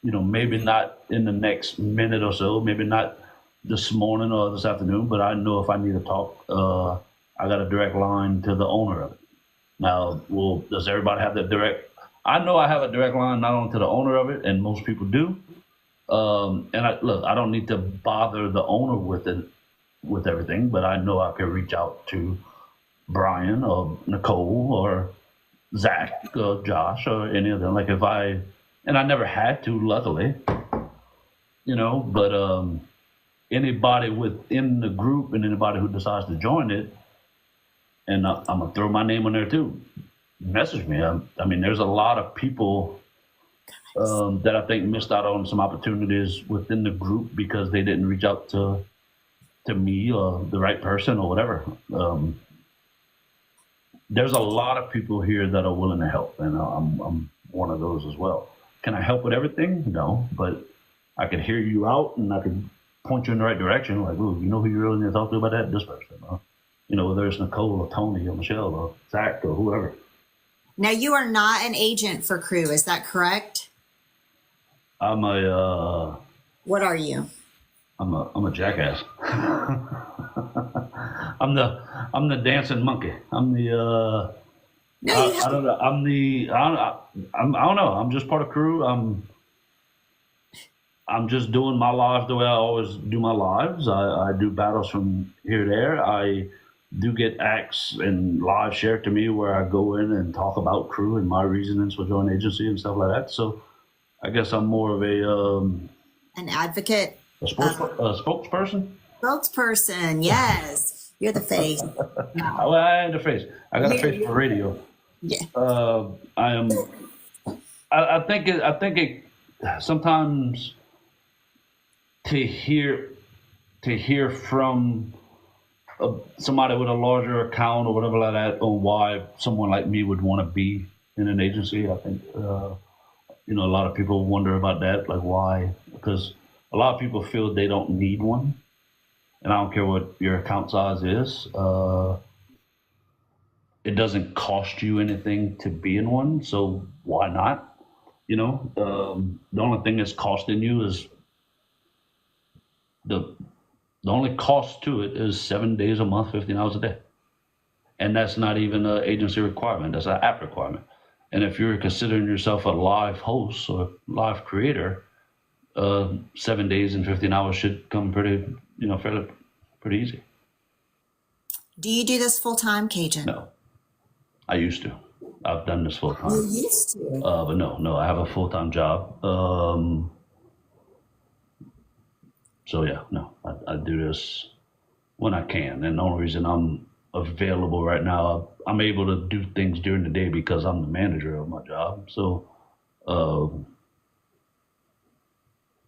Speaker 2: maybe not in the next minute or so, maybe not this morning or this afternoon, but I know if I need to talk, I got a direct line to the owner of it. Now, does everybody have that direct? I know I have a direct line not only to the owner of it, and most people do. And I don't need to bother the owner with everything, but I know I can reach out to Brian or Nicole or Zach or Josh or any of them. Like and I never had to, luckily, but anybody within the group and anybody who decides to join it, and I'm going to throw my name on there too, message me. I mean, there's a lot of people that I think missed out on some opportunities within the group because they didn't reach out to me or the right person or whatever. There's a lot of people here that are willing to help, and I'm one of those as well. Can I help with everything? No, but I can hear you out and I can point you in the right direction. Like, ooh, you know who you really need to talk to about that? This person. Whether it's Nicole or Tony or Michelle or Zach or whoever.
Speaker 1: Now, you are not an agent for Crew, is that correct?
Speaker 2: I'm a.
Speaker 1: What are you?
Speaker 2: I'm a jackass. I'm the dancing monkey. I'm the. I don't know. I don't know. I'm just part of Crew. I'm just doing my lives the way I always do my lives. I do battles from here to there. I do get acts and live shared to me where I go in and talk about Crew and my reasonings for joining agency and stuff like that. So I guess I'm more of
Speaker 1: an advocate,
Speaker 2: a spokesperson.
Speaker 1: Spokesperson, yes, you're the face.
Speaker 2: Well, I am the face. I got a face for radio.
Speaker 1: Yeah.
Speaker 2: I am. I think it sometimes to hear from somebody with a larger account or whatever like that on why someone like me would want to be in an agency. I think a lot of people wonder about that, like why? Because a lot of people feel they don't need one, and I don't care what your account size is. It doesn't cost you anything to be in one, so why not? The only thing that's costing you is the only cost to it is 7 days a month, 15 hours a day. and that's not even an agency requirement. That's an app requirement. And if you're considering yourself a live host or live creator, 7 days and 15 hours should come pretty, fairly pretty easy.
Speaker 1: Do you do this full time, Cajun?
Speaker 2: No, I used to. I've done this full time.
Speaker 1: You used to.
Speaker 2: But no, I have a full time job. So yeah, no, I do this when I can, and the only reason I'm available right now, I'm able to do things during the day because I'm the manager of my job. So,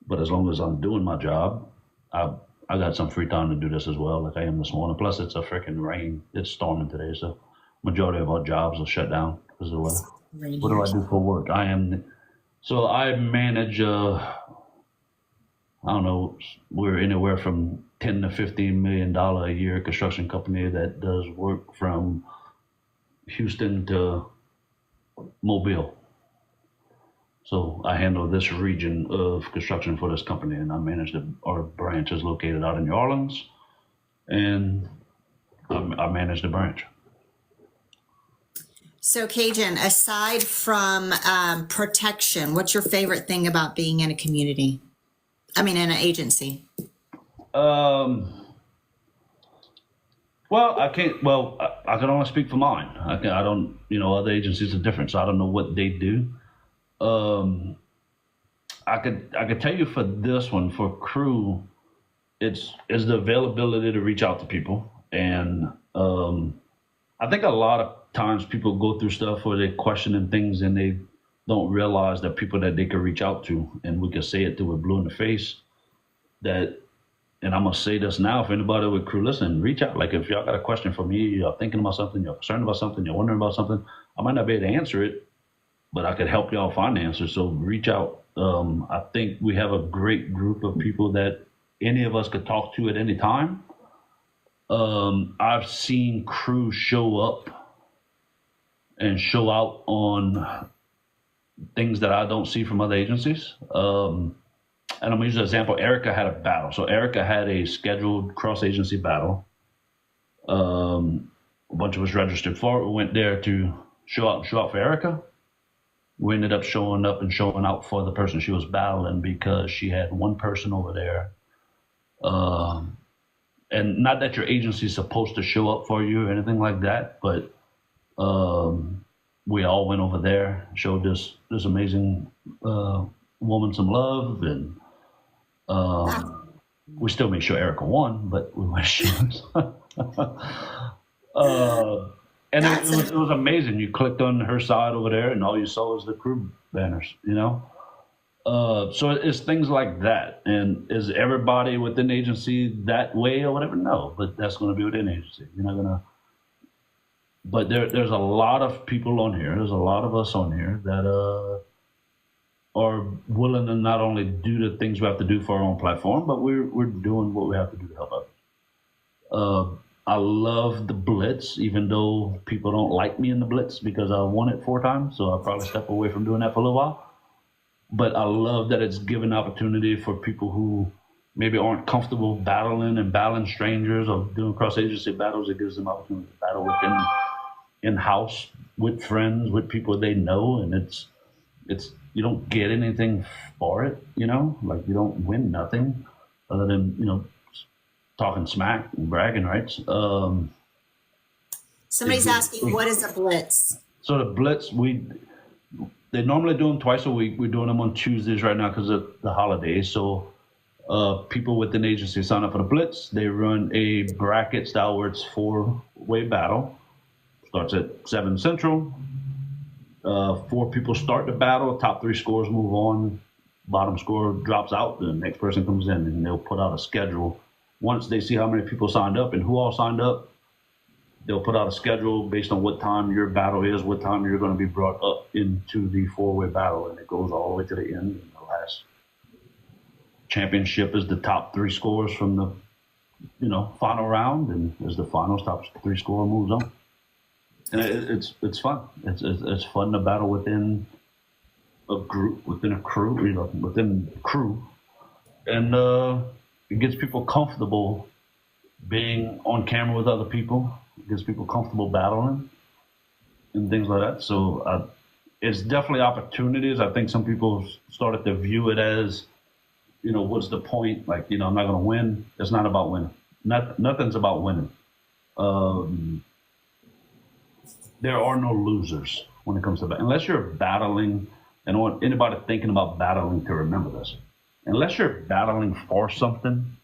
Speaker 2: but as long as I'm doing my job, I got some free time to do this as well, like I am this morning. Plus, it's a freaking rain. It's storming today, so majority of our jobs are shut down because of the weather. What do I do for work? So I manage. I don't know. We're anywhere from $10 to $15 million a year construction company that does work from Houston to Mobile. So I handle this region of construction for this company, and I manage our branch is located out in New Orleans, and I manage the branch.
Speaker 1: So, Cajun, aside from protection, what's your favorite thing about being in a community? I mean, in an agency?
Speaker 2: Well, I can't. Well, I can only speak for mine. I don't. Other agencies are different, so I don't know what they do. I could tell you for this one, for crew, it's the availability to reach out to people, and I think a lot of times people go through stuff where they're questioning things and they don't realize that people that they can reach out to, and we can say it till we're blue in the face. That, and I'm gonna say this now, if anybody with crew, listen, reach out. Like if y'all got a question for me, you're thinking about something, you're concerned about something, you're wondering about something, I might not be able to answer it, but I could help y'all find the answer. So reach out. I think we have a great group of people that any of us could talk to at any time. I've seen crew show up and show out on things that I don't see from other agencies. And I'm going to use an example. Erica had a battle. So Erica had a scheduled cross-agency battle. A bunch of us registered for it. We went there to show out for Erica. We ended up showing up and showing out for the person she was battling because she had one person over there. And not that your agency is supposed to show up for you or anything like that, but we all went over there, showed this amazing woman some love, and we still made sure Erica won, but we went shows. And it was amazing. You clicked on her side over there, and all you saw was the crew banners, So it's things like that. And is everybody within the agency that way or whatever? No, but that's going to be within the agency. You're not going to. But there's a lot of people on here. There's a lot of us on here that are willing to not only do the things we have to do for our own platform, but we're doing what we have to do to help others. I love the Blitz, even though people don't like me in the Blitz because I won it 4 times, so I'll probably step away from doing that for a little while. But I love that it's given opportunity for people who maybe aren't comfortable battling strangers or doing cross-agency battles. It gives them opportunity to battle within in-house with friends, with people they know, and it's you don't get anything for it, like you don't win nothing other than talking smack and bragging rights.
Speaker 1: Somebody's asking, what is a Blitz?
Speaker 2: So the Blitz, they normally do them twice a week. We're doing them on Tuesdays right now because of the holidays. So people within the agency sign up for the Blitz. They run a bracket style where it's 4-way battle. Starts at 7 Central. 4 people start the battle. Top 3 scores move on. Bottom score drops out. The next person comes in, and they'll put out a schedule. Once they see how many people signed up and who all signed up, they'll put out a schedule based on what time your battle is, what time you're going to be brought up into the 4-way battle, and it goes all the way to the end. And the last championship is the top 3 scores from the final round, and as the finals, top 3 score moves on. And it's fun. It's fun to battle within a group, within a crew, within crew, and it gets people comfortable being on camera with other people. It gets people comfortable battling and things like that. So it's definitely opportunities. I think some people started to view it as, what's the point? Like, I'm not going to win. It's not about winning. Nothing's about winning. There are no losers when it comes to that. Unless you're battling, and I want anybody thinking about battling to remember this. Unless you're battling for something.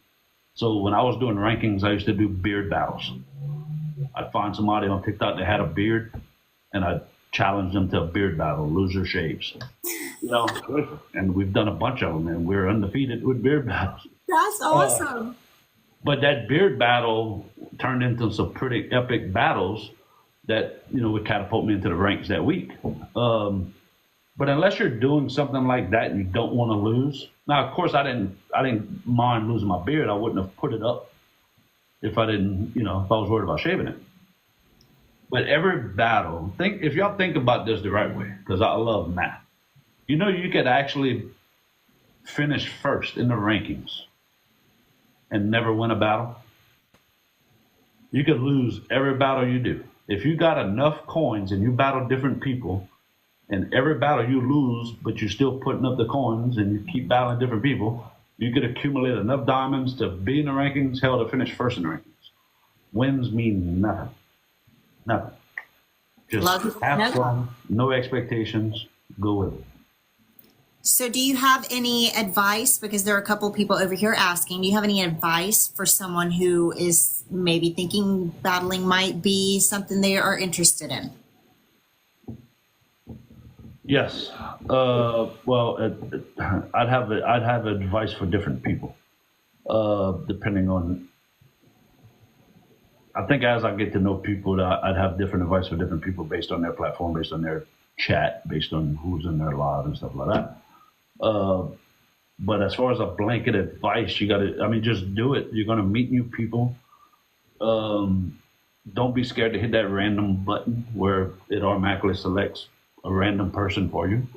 Speaker 2: So when I was doing rankings, I used to do beard battles. I'd find somebody on TikTok that had a beard, and I'd challenge them to a beard battle, loser shaves. And we've done a bunch of them, and we're undefeated with beard battles.
Speaker 1: That's awesome.
Speaker 2: But that beard battle turned into some pretty epic battles that, would catapult me into the ranks that week. But unless you're doing something like that and you don't want to lose. Now, of course, I didn't mind losing my beard. I wouldn't have put it up if I didn't, if I was worried about shaving it. But every battle, if y'all think about this the right way, because I love math, you could actually finish first in the rankings and never win a battle. You could lose every battle you do. If you got enough coins and you battle different people, and every battle you lose, but you're still putting up the coins and you keep battling different people, you could accumulate enough diamonds to be in the rankings, hell, to finish first in the rankings. Wins mean nothing. Nothing. Just have fun, no expectations, go with it.
Speaker 1: So do you have any advice, because there are a couple of people over here asking, do you have any advice for someone who is maybe thinking battling might be something they are interested in?
Speaker 2: Yes. Well, I'd have advice for different people, depending on. I think as I get to know people, I'd have different advice for different people based on their platform, based on their chat, based on who's in their live and stuff like that. But as far as a blanket advice, you got to. Just do it. You're going to meet new people. Don't be scared to hit that random button where it automatically selects a random person for you.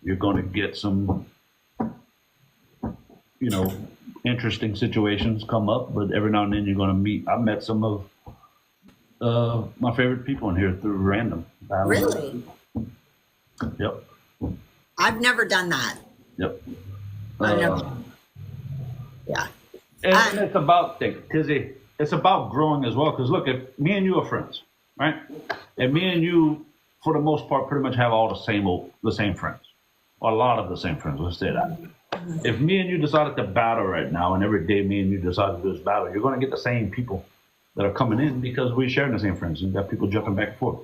Speaker 2: You're going to get some, interesting situations come up, but every now and then you're going to meet. I met some of my favorite people in here through random battles.
Speaker 1: Really?
Speaker 2: Yep.
Speaker 1: I've never done that.
Speaker 2: Yep.
Speaker 1: Yeah.
Speaker 2: And it's about Tizzy. It's about growing as well. Because look, if me and you are friends, right? And me and you, for the most part, pretty much have all the same friends, or a lot of the same friends. Let's say that. If me and you decided to battle right now, and every day me and you decide to do this battle, you're going to get the same people that are coming in because we're sharing the same friends. You've got people jumping back and forth.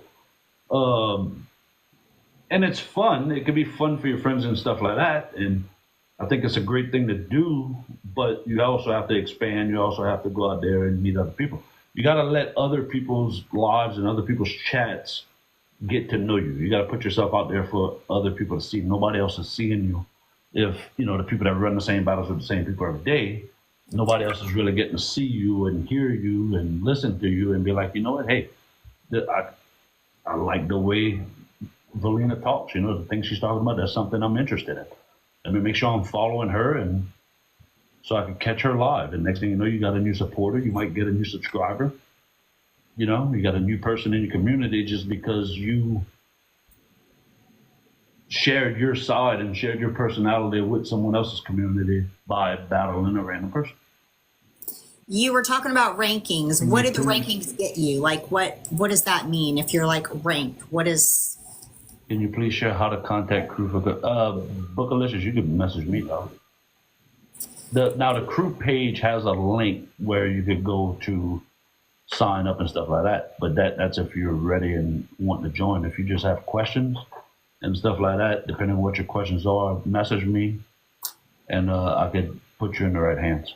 Speaker 2: And it's fun. It can be fun for your friends and stuff like that. And I think it's a great thing to do, but you also have to expand. You also have to go out there and meet other people. You got to let other people's lives and other people's chats get to know you. You got to put yourself out there for other people to see. Nobody else is seeing you. If, the people that run the same battles with the same people every day, nobody else is really getting to see you and hear you and listen to you and be like, you know what, hey, I like the way Valina talks, the things she's talking about, that's something I'm interested in. Let me make sure I'm following her, and so I can catch her live. And next thing you know, you got a new supporter. You might get a new subscriber. You got a new person in your community just because you shared your side and shared your personality with someone else's community by battling a random person.
Speaker 1: You were talking about rankings. What did the rankings get you? Like, what does that mean if you're like ranked? What is...
Speaker 2: Can you please share how to contact crew for Bookalicious? You can message me though. Now the crew page has a link where you could go to sign up and stuff like that. But that's if you're ready and want to join. If you just have questions and stuff like that, depending on what your questions are, message me, and I could put you in the right hands.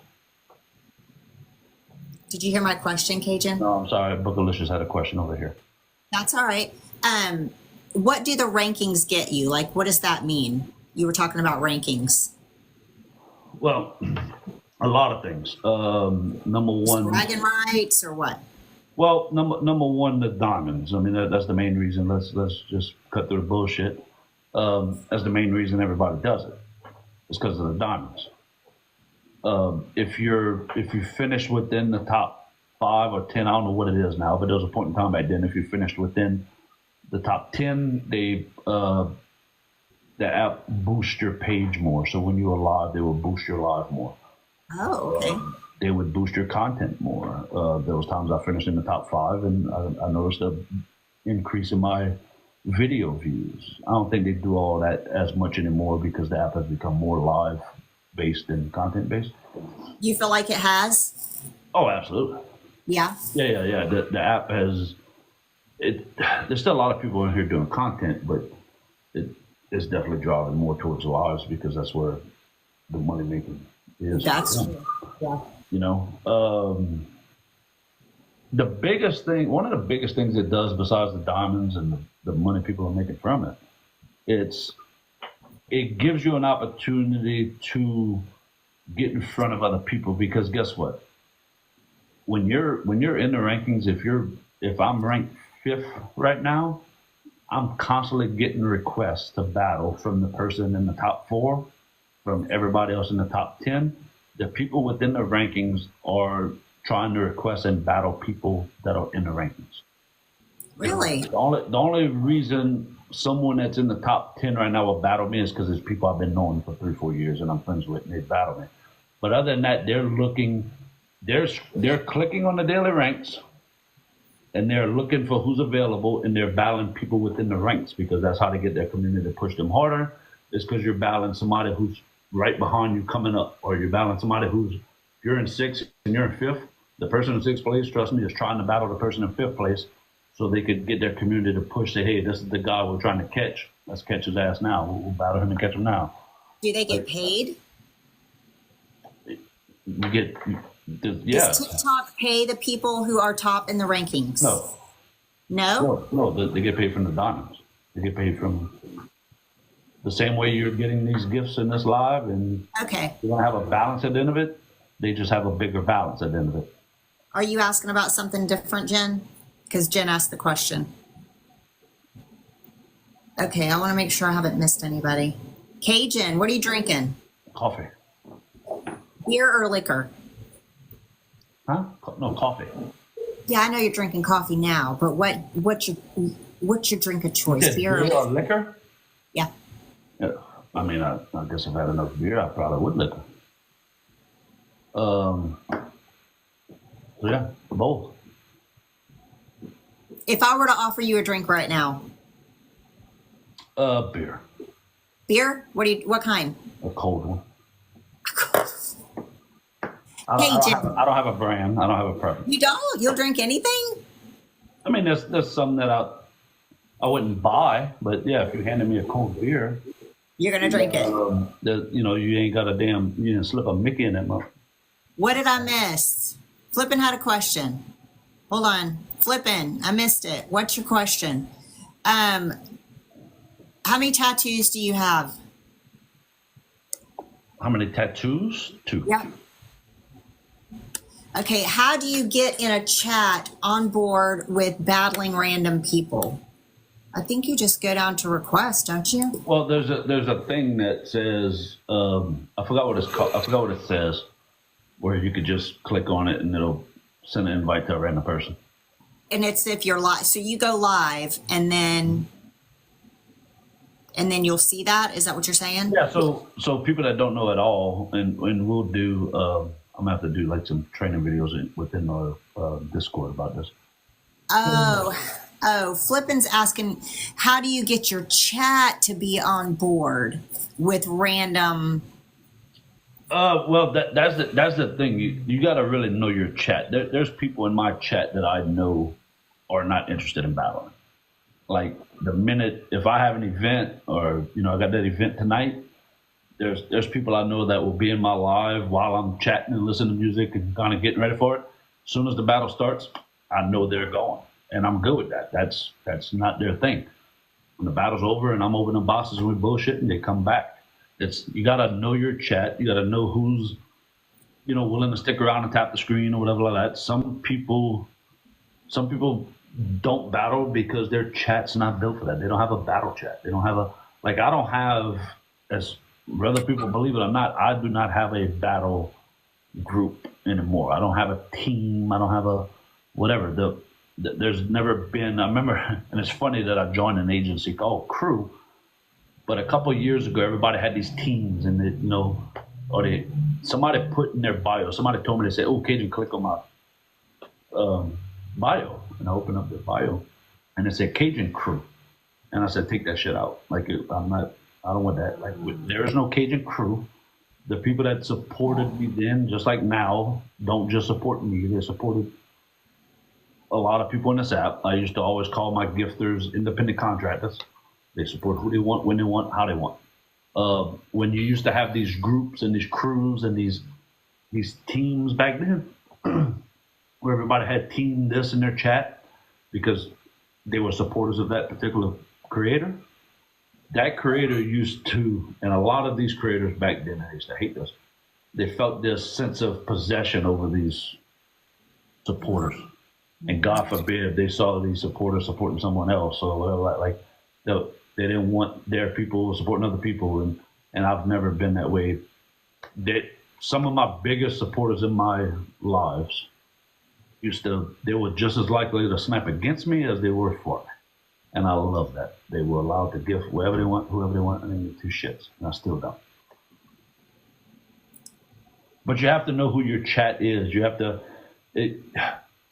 Speaker 1: Did you hear my question, CAJUN?
Speaker 2: No, I'm sorry. Bookalicious had a question over here.
Speaker 1: That's all right. What do the rankings get you? Like, what does that mean? You were talking about rankings.
Speaker 2: Well, a lot of things. Number one,
Speaker 1: bragging rights or what?
Speaker 2: Well, number one, the diamonds. That's the main reason. Let's just cut through the bullshit. That's the main reason everybody does it. It's because of the diamonds. If you finish within the top 5 or 10. I don't know what it is now, but there was a point in time back then. If you finished within the top 10, the app boosts your page more. So when you were live, they will boost your live more.
Speaker 1: Oh, okay.
Speaker 2: They would boost your content more. There was times I finished in the top 5, and I noticed an increase in my video views. I don't think they do all that as much anymore because the app has become more live based than content based.
Speaker 1: You feel like it has?
Speaker 2: Oh, absolutely.
Speaker 1: Yeah.
Speaker 2: Yeah. The app has it. There's still a lot of people in here doing content, but it's definitely driving more towards lives because that's where the money making is.
Speaker 1: That's true. Yeah.
Speaker 2: You know, the biggest thing, one of the biggest things it does besides the diamonds and the money people are making from it, it gives you an opportunity to get in front of other people because guess what? When you're in the rankings, if I'm ranked 5th right now, I'm constantly getting requests to battle from the person in the top 4, from everybody else in the top 10. The people within the rankings are trying to request and battle people that are in the rankings.
Speaker 1: Really?
Speaker 2: The only reason someone that's in the top 10 right now will battle me is because there's people I've been knowing for 3-4 years and I'm friends with and they battle me. But other than that, they're clicking on the daily ranks and they're looking for who's available and they're battling people within the ranks because that's how they get their community to push them harder. It's because you're battling somebody who's right behind you coming up, or you're battling somebody who's, if you're in 6th and you're in 5th, the person in 6th place, trust me, is trying to battle the person in 5th place so they could get their community to push, say, hey, this is the guy we're trying to catch. Let's catch his ass now. We'll battle him and catch him now.
Speaker 1: Do they get paid?
Speaker 2: You get, yeah.
Speaker 1: Does TikTok pay the people who are top in the rankings?
Speaker 2: No.
Speaker 1: No?
Speaker 2: No, they get paid from the diamonds. They get paid from the same way you're getting these gifts in this live, and
Speaker 1: Okay.
Speaker 2: you're going to have a balance at the end of it. They just have a bigger balance at the end of it.
Speaker 1: Are you asking about something different, Jen? Because Jen asked the question. Okay, I want to make sure I haven't missed anybody. CAJUN, what are you drinking?
Speaker 2: Coffee.
Speaker 1: Beer or liquor?
Speaker 2: Huh? No, coffee.
Speaker 1: Yeah, I know you're drinking coffee now, but what's your drink of choice? Beer
Speaker 2: Beer
Speaker 1: or
Speaker 2: or liquor?
Speaker 1: Yeah.
Speaker 2: Yeah. I mean, I guess if I had enough beer, I probably would liquor. So yeah, both.
Speaker 1: If I were to offer you a drink right now,
Speaker 2: Beer.
Speaker 1: beer? What kind?
Speaker 2: A cold one.
Speaker 1: Hey, Jim.
Speaker 2: I don't have a brand. I don't have a preference.
Speaker 1: You don't? You'll drink anything?
Speaker 2: I mean, there's some that I wouldn't buy, but yeah, if you handed me a cold beer,
Speaker 1: You're gonna drink it.
Speaker 2: you ain't got you didn't slip a Mickey in that mother.
Speaker 1: What did I miss? Flippin' had a question. Hold on. Flippin', I missed it. What's your question? How many tattoos do you have?
Speaker 2: How many tattoos? 2.
Speaker 1: Yep. Okay, how do you get in a chat on board with battling random people? I think you just go down to request, don't you?
Speaker 2: Well, there's a thing that says I forgot what it's called. I forgot what it says, where you could just click on it and it'll send an invite to a random person.
Speaker 1: And it's if you're live. So you go live and then you'll see that. Is that what you're saying?
Speaker 2: Yeah. So people that don't know at all, and we'll do. I'm gonna have to do like some training videos within our Discord about this.
Speaker 1: Oh, Flippin's asking, how do you get your chat to be on board with random?
Speaker 2: Well, that's the thing. You got to really know your chat. There's people in my chat that I know are not interested in battling. Like the minute if I have an event or I got that event tonight, there's people I know that will be in my live while I'm chatting and listening to music and kind of getting ready for it. As soon as the battle starts, I know they're going, and I'm good with that. That's not their thing. When the battle's over and I'm opening boxes and we bullshit, and they come back. You gotta know your chat. You gotta know who's willing to stick around and tap the screen or whatever like that. Some people don't battle because their chat's not built for that. They don't have a battle chat. They don't have I don't have, as whether people believe it or not, I do not have a battle group anymore. I don't have a team. I don't have a whatever. There's never been. I remember, and it's funny that I joined an agency called Crew, but a couple of years ago, everybody had these teams, and somebody put in their bio. Somebody told me, they said, "Oh, Cajun, click on my bio," and I opened up the bio, and it said Cajun Crew, and I said, "Take that shit out. Like, I'm not. I don't want that. Like, there is no Cajun Crew. The people that supported me then, just like now, don't just support me. They supported a lot of people in this app. I used to always call my gifters independent contractors. They support who they want, when they want, how they want. When you used to have these groups and these crews and these teams back then, where everybody had team this in their chat because they were supporters of that particular creator. That creator used to, and a lot of these creators back then, I used to hate this, they felt this sense of possession over these supporters. And God forbid they saw these supporters supporting someone else. So like they didn't want their people supporting other people. And I've never been that way. Some of my biggest supporters in my lives they were just as likely to snap against me as they were for me. And I love that. They were allowed to give whoever they want, and they give two shits. And I still don't. But you have to know who your chat is. You got to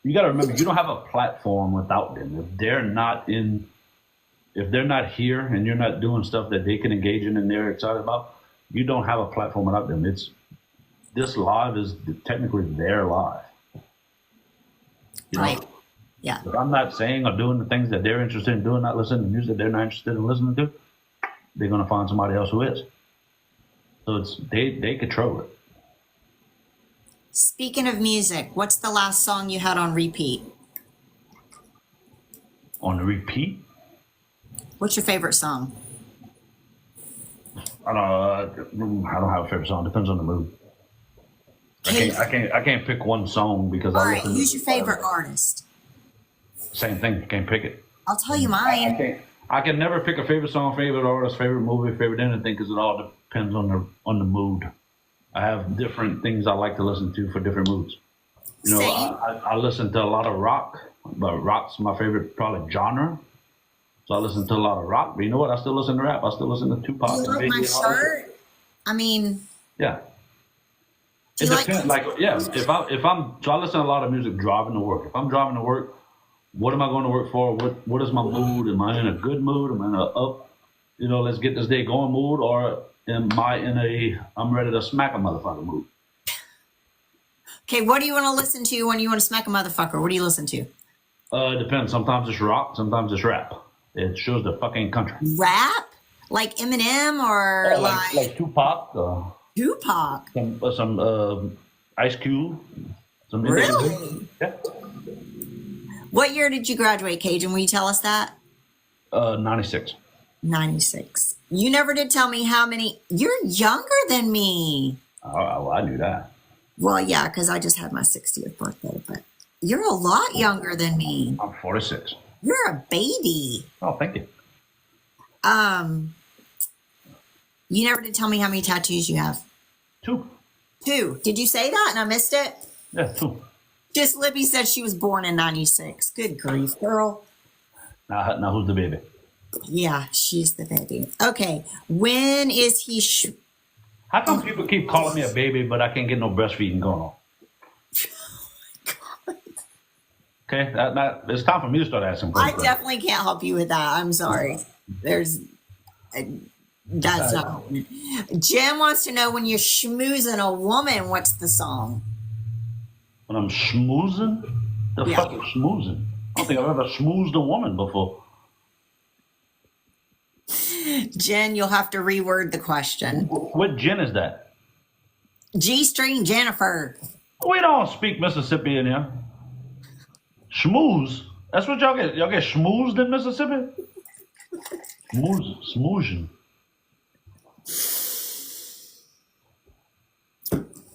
Speaker 2: remember, you don't have a platform without them. If they're not here and you're not doing stuff that they can engage in and they're excited about, you don't have a platform without them. This live is technically their live.
Speaker 1: Right. Yeah.
Speaker 2: If I'm not saying or doing the things that they're interested in doing, not listening to music they're not interested in listening to, they're going to find somebody else who is. So they control it.
Speaker 1: Speaking of music, what's the last song you had on repeat?
Speaker 2: On repeat?
Speaker 1: What's your favorite song?
Speaker 2: I don't have a favorite song. Depends on the mood. I can't pick one song because
Speaker 1: all right, who's your favorite artist?
Speaker 2: Same thing. I can't pick it.
Speaker 1: I'll tell you mine.
Speaker 2: I can never pick a favorite song, favorite artist, favorite movie, favorite anything because it all depends on the mood. I have different things I like to listen to for different moods. I listen to a lot of rock, but rock's my favorite probably genre. So I listen to a lot of rock. But you know what? I still listen to rap. I still listen to Tupac.
Speaker 1: Do you like my shirt? I mean,
Speaker 2: yeah.
Speaker 1: It
Speaker 2: depends. So I listen to a lot of music driving to work. If I'm driving to work, what am I going to work for? What is my mood? Am I in a good mood? Am I in a up, let's get this day going mood? Or am I in I'm ready to smack a motherfucker mood?
Speaker 1: Okay, what do you want to listen to when you want to smack a motherfucker? What do you listen to?
Speaker 2: It depends. Sometimes it's rock. Sometimes it's rap. It shows the fucking country.
Speaker 1: Rap? Like Eminem or
Speaker 2: like Tupac?
Speaker 1: Tupac?
Speaker 2: Some Ice Cube.
Speaker 1: Really?
Speaker 2: Yeah.
Speaker 1: What year did you graduate, Cajun? Will you tell us that?
Speaker 2: 96.
Speaker 1: 96. You never did tell me how many. You're younger than me.
Speaker 2: Oh, I knew that.
Speaker 1: Well, yeah, because I just had my 60th birthday, but you're a lot younger than me.
Speaker 2: I'm 46.
Speaker 1: You're a baby.
Speaker 2: Oh, thank you.
Speaker 1: You never did tell me how many tattoos you have.
Speaker 2: 2.
Speaker 1: 2. Did you say that and I missed it?
Speaker 2: Yeah, 2.
Speaker 1: Just Libby said she was born in 96. Good grief, girl.
Speaker 2: Now who's the baby?
Speaker 1: Yeah, she's the baby. Okay, when is he...
Speaker 2: How come people keep calling me a baby, but I can't get no breastfeeding going on? Okay, it's time for me to start asking questions.
Speaker 1: I definitely can't help you with that. I'm sorry. That's not. Jim wants to know when you're schmoozing a woman, what's the song?
Speaker 2: When I'm schmoozing? The fuck is schmoozing? I don't think I've ever schmoozed a woman before.
Speaker 1: Jen, you'll have to reword the question.
Speaker 2: What Jen is that?
Speaker 1: G-string Jennifer.
Speaker 2: We don't speak Mississippi in here. Schmooze? That's what y'all get? Y'all get schmoozed in Mississippi? Schmoozing.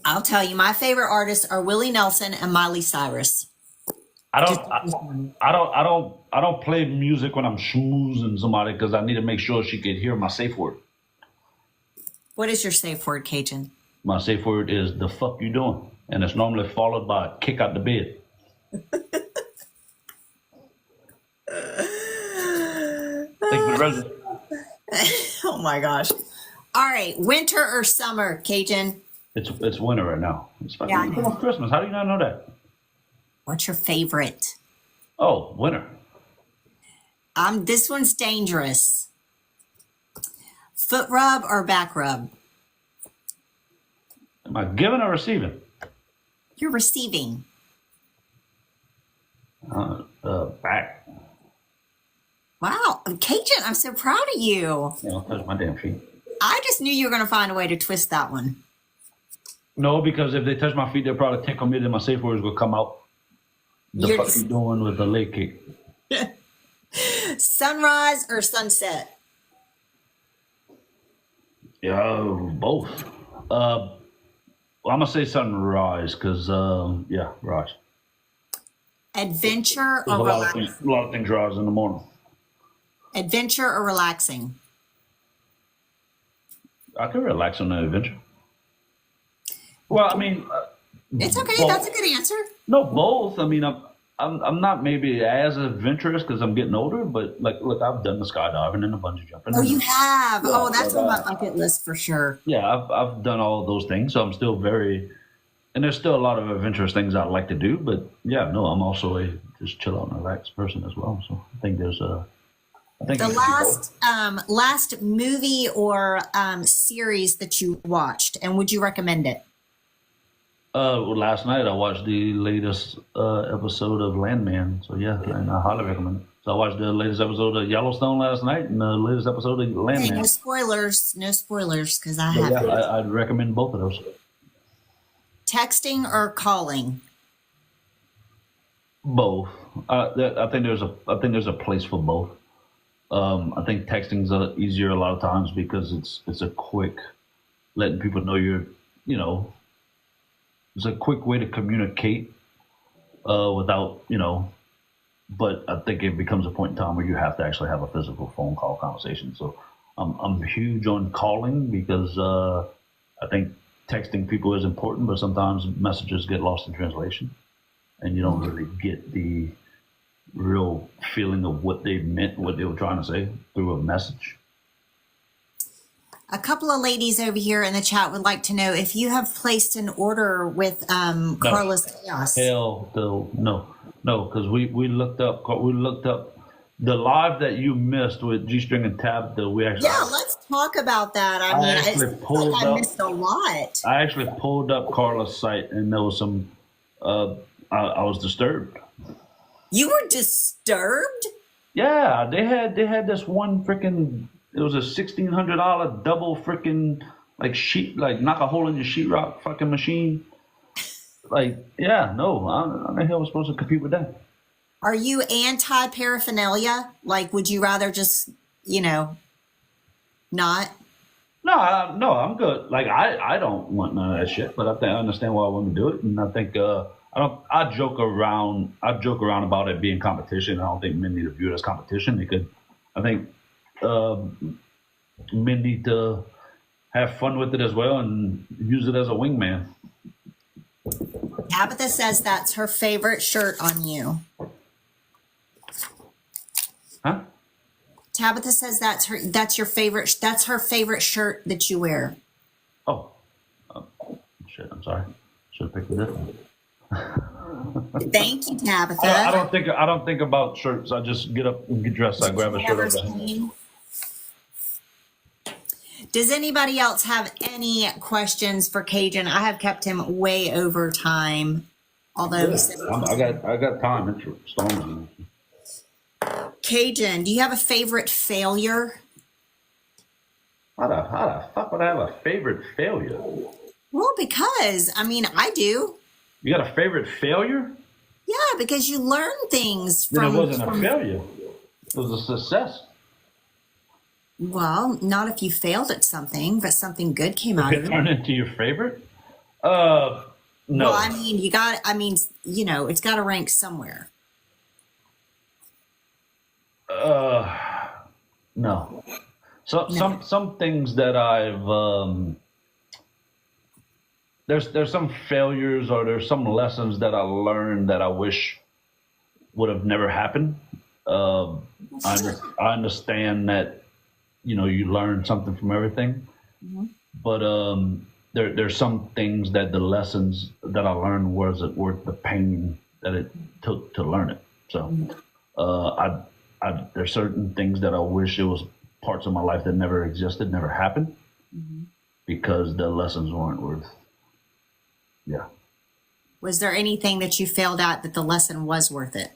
Speaker 1: I'll tell you, my favorite artists are Willie Nelson and Miley Cyrus.
Speaker 2: I don't play music when I'm schmoozing somebody because I need to make sure she could hear my safe word.
Speaker 1: What is your safe word, Cajun?
Speaker 2: My safe word is the fuck you doing. and it's normally followed by a kick out the bed. Thank you, President.
Speaker 1: Oh my gosh. All right, winter or summer, Cajun?
Speaker 2: It's winter right now. It's fucking
Speaker 1: Yeah, I know.
Speaker 2: almost Christmas. How do you not know that?
Speaker 1: What's your favorite?
Speaker 2: Oh, winter.
Speaker 1: This one's dangerous. Foot rub or back rub?
Speaker 2: Am I giving or receiving?
Speaker 1: You're receiving.
Speaker 2: Back.
Speaker 1: Wow, Cajun, I'm so proud of you.
Speaker 2: You know, touch my damn feet.
Speaker 1: I just knew you were going to find a way to twist that one.
Speaker 2: No, because if they touch my feet, they'll probably tickle me. Then my safe words will come out. The fuck you doing with the leg kick?
Speaker 1: Sunrise or sunset?
Speaker 2: Yeah, both. Well, I'm gonna say sunrise because yeah, rise.
Speaker 1: Adventure
Speaker 2: There's
Speaker 1: or
Speaker 2: a lot of things rise in the morning.
Speaker 1: Adventure or relaxing?
Speaker 2: I can relax on an adventure. Well, I mean,
Speaker 1: It's okay.
Speaker 2: both.
Speaker 1: That's a good answer.
Speaker 2: No, both. I mean, I'm not maybe as adventurous because I'm getting older, but like, look, I've done the skydiving and the bungee jumping.
Speaker 1: Oh, you have?
Speaker 2: Yeah,
Speaker 1: Oh, that's
Speaker 2: so
Speaker 1: on my bucket list for sure.
Speaker 2: Yeah, I've done all of those things, so I'm still very, and there's still a lot of adventurous things I'd like to do, but yeah, no, I'm also a just chill out and relax person as well. So I think there's
Speaker 1: The last movie or series that you watched, and would you recommend it?
Speaker 2: Well, last night I watched the latest episode of Landman, so yeah, and I highly recommend it. So I watched the latest episode of Yellowstone last night, and the latest episode of
Speaker 1: Hey,
Speaker 2: Landman.
Speaker 1: no spoilers, because I
Speaker 2: But
Speaker 1: have
Speaker 2: yeah, I'd recommend both of those.
Speaker 1: texting or calling.
Speaker 2: Both. I think there's a place for both. I think texting's easier a lot of times because it's a quick letting people know it's a quick way to communicate without but I think it becomes a point in time where you have to actually have a physical phone call conversation. So I'm huge on calling because I think texting people is important, but sometimes messages get lost in translation and you don't really get the real feeling of what they meant, what they were trying to say through a message.
Speaker 1: A couple of ladies over here in the chat would like to know if you have placed an order with Carla's Chaos.
Speaker 2: No, because we looked up the live that you missed with G String and Tabitha.
Speaker 1: Yeah, let's talk about that. I mean, I missed a lot.
Speaker 2: I actually pulled up Carla's site and there was some. I was disturbed.
Speaker 1: You were disturbed?
Speaker 2: Yeah, they had this one freaking. It was a $1,600 double freaking like knock a hole in your sheetrock fucking machine. Like, yeah, no, how the hell was supposed to compete with that?
Speaker 1: Are you anti-paraphernalia? Like, would you rather just, not?
Speaker 2: No, I'm good. Like, I don't want none of that shit, but I understand why women do it, and I think I joke around about it being competition. I don't think men need to view it as competition. I think men need to have fun with it as well and use it as a wingman.
Speaker 1: Tabitha says that's her favorite shirt on you.
Speaker 2: Huh?
Speaker 1: Tabitha says that's her favorite shirt that you wear.
Speaker 2: Oh, shit! I'm sorry. Should have picked a different one.
Speaker 1: Thank you, Tabitha.
Speaker 2: I don't think about shirts. I just get up and get dressed. I grab a shirt over the
Speaker 1: Does anybody else have any questions for Cajun? I have kept him way over time. Although he said
Speaker 2: I got time. It's storming.
Speaker 1: Cajun, do you have a favorite failure?
Speaker 2: How the fuck would I have a favorite failure?
Speaker 1: Well, because I do.
Speaker 2: You got a favorite failure?
Speaker 1: Yeah, because you learn things
Speaker 2: Then
Speaker 1: from.
Speaker 2: it wasn't a failure. It was a success.
Speaker 1: Well, not if you failed at something, but something good came out of
Speaker 2: It
Speaker 1: it.
Speaker 2: turned into your favorite? No.
Speaker 1: Well, it's got to rank somewhere.
Speaker 2: No. So some things that I've there's some failures or there's some lessons that I learned that I wish would have never happened. I understand that you learn something from everything, but there's some things that the lessons that I learned wasn't worth the pain that it took to learn it. So there's certain things that I wish it was parts of my life that never existed, never happened, because the lessons weren't worth. Yeah.
Speaker 1: Was there anything that you failed at that the lesson was worth it?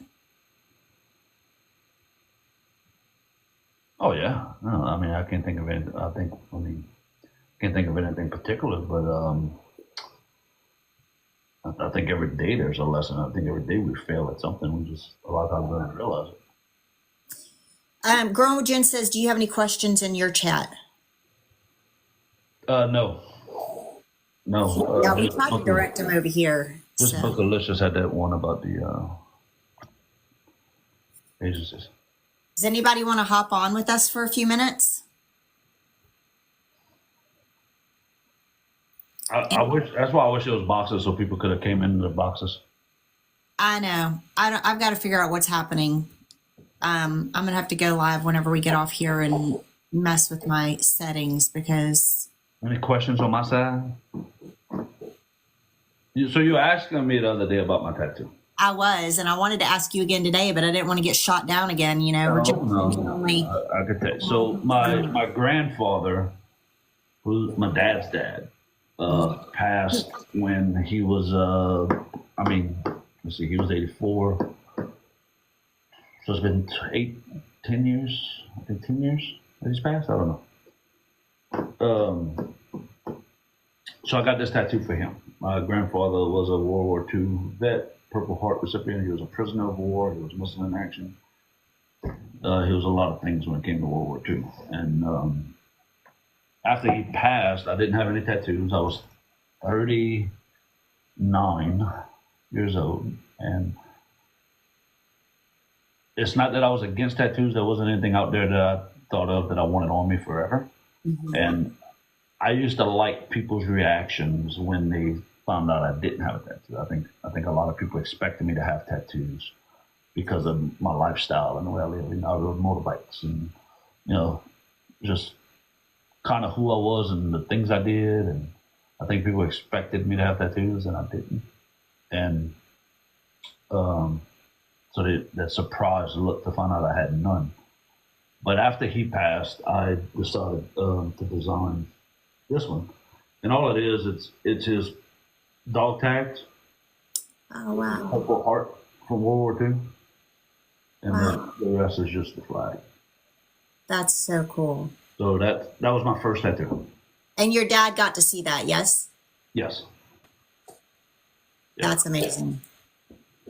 Speaker 2: Oh yeah. No, I mean I can't think of anything. Can't think of anything particular, but I think every day there's a lesson. I think every day we fail at something. We just a lot of times don't realize it.
Speaker 1: Growing with Jen says, do you have any questions in your chat?
Speaker 2: No.
Speaker 1: Yeah, we tried to direct him over here.
Speaker 2: Just Book Alicia's had that one about the agencies.
Speaker 1: Does anybody want to hop on with us for a few minutes?
Speaker 2: I wish. That's why I wish it was boxes so people could have came into the boxes.
Speaker 1: I know. I've got to figure out what's happening. I'm gonna have to go live whenever we get off here and mess with my settings because.
Speaker 2: Any questions on my side? So you were asking me the other day about my tattoo.
Speaker 1: I was, and I wanted to ask you again today, but I didn't want to get shot down again.
Speaker 2: No. I get that. So my grandfather, who's my dad's dad, passed when he was he was 84. So it's been 10 years. I think 10 years that he's passed. I don't know. So I got this tattoo for him. My grandfather was a World War II vet, Purple Heart recipient. He was a prisoner of war. He was Muslim in action. He was a lot of things when it came to World War II. And after he passed, I didn't have any tattoos. I was 39 years old. And it's not that I was against tattoos. There wasn't anything out there that I thought of that I wanted on me forever. And I used to like people's reactions when they found out I didn't have a tattoo. I think a lot of people expected me to have tattoos because of my lifestyle and the way I live. I rode motorbikes and, just kind of who I was and the things I did. And I think people expected me to have tattoos and I didn't. And so that surprised look to find out I had none. But after he passed, I decided to design this one. And all it is, it's his dog tags.
Speaker 1: Oh, wow.
Speaker 2: Purple Heart from World War II. And
Speaker 1: Wow.
Speaker 2: the rest is just the flag.
Speaker 1: That's so cool.
Speaker 2: So that was my first tattoo.
Speaker 1: And your dad got to see that, yes?
Speaker 2: Yes. Yeah.
Speaker 1: That's amazing.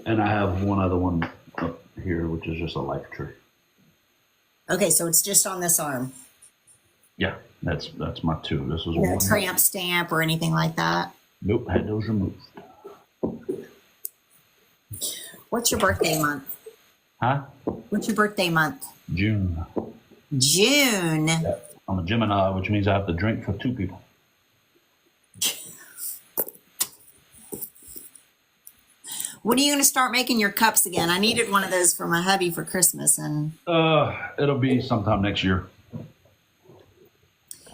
Speaker 2: And I have one other one up here, which is just a life tree.
Speaker 1: Okay, so it's just on this arm.
Speaker 2: Yeah, that's my two. This was
Speaker 1: No
Speaker 2: one.
Speaker 1: tramp stamp or anything like that.
Speaker 2: Nope, had those removed.
Speaker 1: What's your birthday month?
Speaker 2: Huh?
Speaker 1: What's your birthday month?
Speaker 2: June.
Speaker 1: June.
Speaker 2: Yeah. I'm a Gemini, which means I have to drink for two people.
Speaker 1: When are you going to start making your cups again? I needed one of those for my hubby for Christmas. And
Speaker 2: It'll be sometime next year.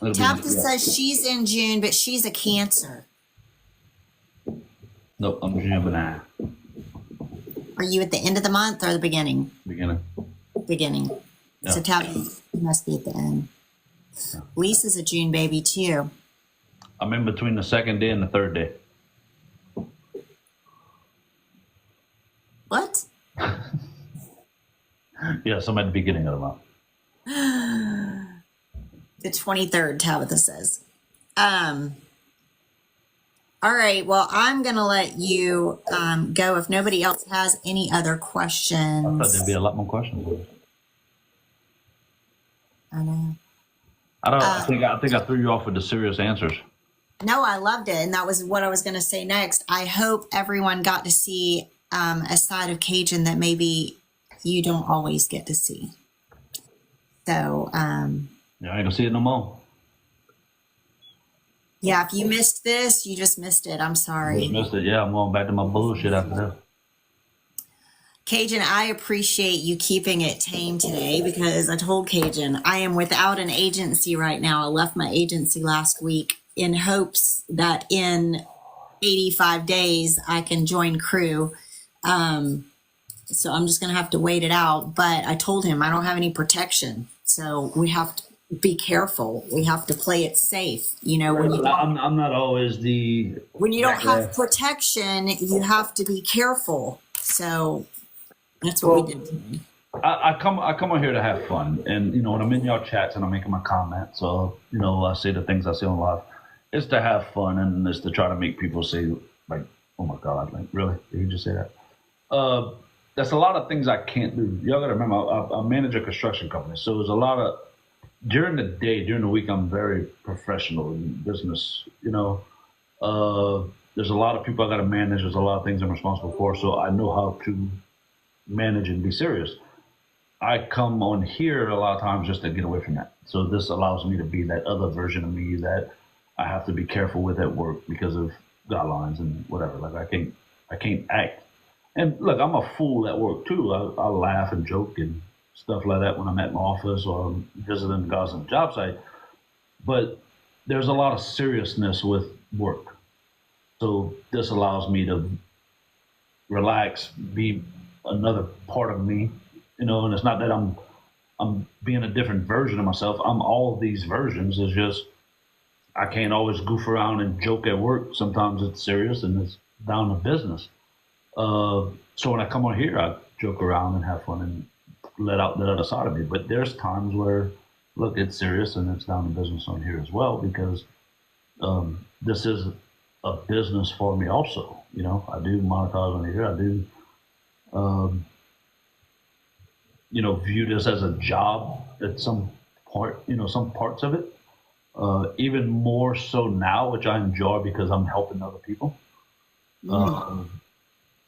Speaker 1: Tabitha says she's in June, but she's a Cancer.
Speaker 2: Nope, I'm a Gemini.
Speaker 1: Are you at the end of the month or the beginning?
Speaker 2: Beginning.
Speaker 1: Beginning.
Speaker 2: Yeah.
Speaker 1: So Tabitha must be at the end. Lisa's a June baby too.
Speaker 2: I'm in between the second day and the third day.
Speaker 1: What?
Speaker 2: Yes, I'm at the beginning of the month.
Speaker 1: The 23rd, Tabitha says. All right. Well, I'm going to let you go if nobody else has any other questions.
Speaker 2: I thought there'd be a lot more questions.
Speaker 1: I know.
Speaker 2: I think I threw you off with the serious answers.
Speaker 1: No, I loved it. And that was what I was going to say next. I hope everyone got to see a side of Cajun that maybe you don't always get to see. So,
Speaker 2: Yeah, I ain't gonna see it no more.
Speaker 1: Yeah, if you missed this, you just missed it. I'm
Speaker 2: Just
Speaker 1: sorry.
Speaker 2: missed it. Yeah, I'm going back to my bullshit after this.
Speaker 1: Cajun, I appreciate you keeping it tame today because I told Cajun I am without an agency right now. I left my agency last week in hopes that in 85 days I can join crew. So I'm just going to have to wait it out. But I told him I don't have any protection. So we have to be careful. We have to play it safe. You know,
Speaker 2: I'm not always the
Speaker 1: when you don't have protection, you have to be careful. So that's what we did.
Speaker 2: I come on here to have fun, and when I'm in y'all chats and I'm making my comments, or I say the things I say on live, it's to have fun and it's to try to make people say like, oh my god, like really, did you just say that? That's a lot of things I can't do. Y'all gotta remember, I manage a construction company, so there's a lot of during the day, during the week, I'm very professional in business. There's a lot of people I gotta manage. There's a lot of things I'm responsible for, so I know how to manage and be serious. I come on here a lot of times just to get away from that. So this allows me to be that other version of me that I have to be careful with at work because of guidelines and whatever. Like I can't act. And look, I'm a fool at work too. I laugh and joke and stuff like that when I'm at my office or I'm visiting guys on the job site. But there's a lot of seriousness with work. So this allows me to relax, be another part of me, and it's not that I'm being a different version of myself. I'm all of these versions. It's just I can't always goof around and joke at work. Sometimes it's serious and it's down to business. So when I come on here, I joke around and have fun and let out the other side of me. But there's times where, look, it's serious and it's down to business on here as well because this is a business for me also. I do monetize on here. I do view this as a job at some part, some parts of it. Even more so now, which I enjoy because I'm helping other people.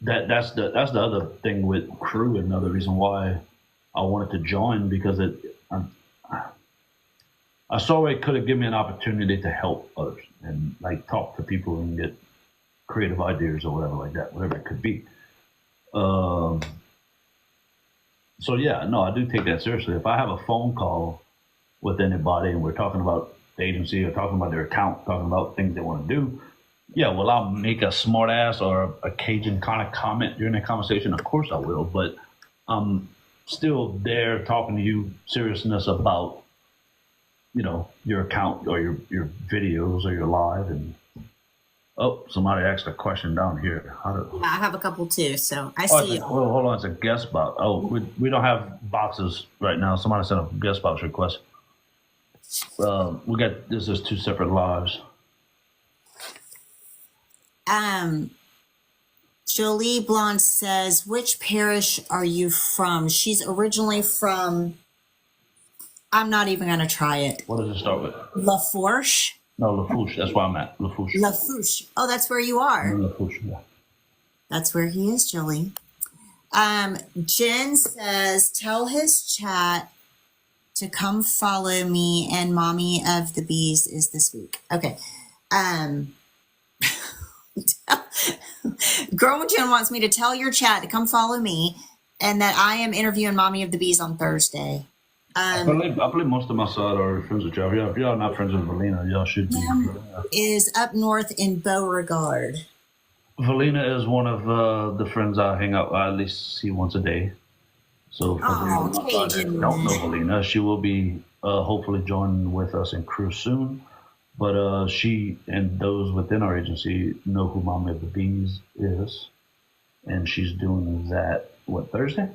Speaker 2: That's the other thing with crew, and another reason why I wanted to join because I saw it could have given me an opportunity to help others and like talk to people and get creative ideas or whatever like that, whatever it could be. So yeah, no, I do take that seriously. If I have a phone call with anybody and we're talking about the agency or talking about their account, talking about things they want to do, yeah, well, I'll make a smart ass or a Cajun kind of comment during that conversation. Of course I will, but I'm still there talking to you seriousness about, your account or your videos or your live. And oh, somebody asked a question down here.
Speaker 1: Yeah, I have a couple too, so I see you.
Speaker 2: Well, hold on, it's a guest box. Oh, we don't have boxes right now. Somebody sent a guest box request. This is two separate lives.
Speaker 1: Jolie Blonde says, which parish are you from? She's originally from, I'm not even going to try it.
Speaker 2: What does it start with?
Speaker 1: La Fourche?
Speaker 2: No, La Fouche. That's where I'm at. La Fouche.
Speaker 1: La Fourche. Oh, that's where you are.
Speaker 2: La Fouche, yeah.
Speaker 1: That's where he is, Jolie. Jen says, tell his chat to come follow me and Mommy of the Bees is this week. Okay. Girl Jen wants me to tell your chat to come follow me and that I am interviewing Mommy of the Bees on Thursday.
Speaker 2: I believe most of my side are friends with y'all. If y'all are not friends with Valina, y'all should be.
Speaker 1: Is up north in Beauregard.
Speaker 2: Valina is one of the friends I hang out. I at least see once a day. So for those that don't know Valina, she will be hopefully joining with us in crew soon. But she and those within our agency know who Mommy of the Bees is, and she's doing that. What, Thursday?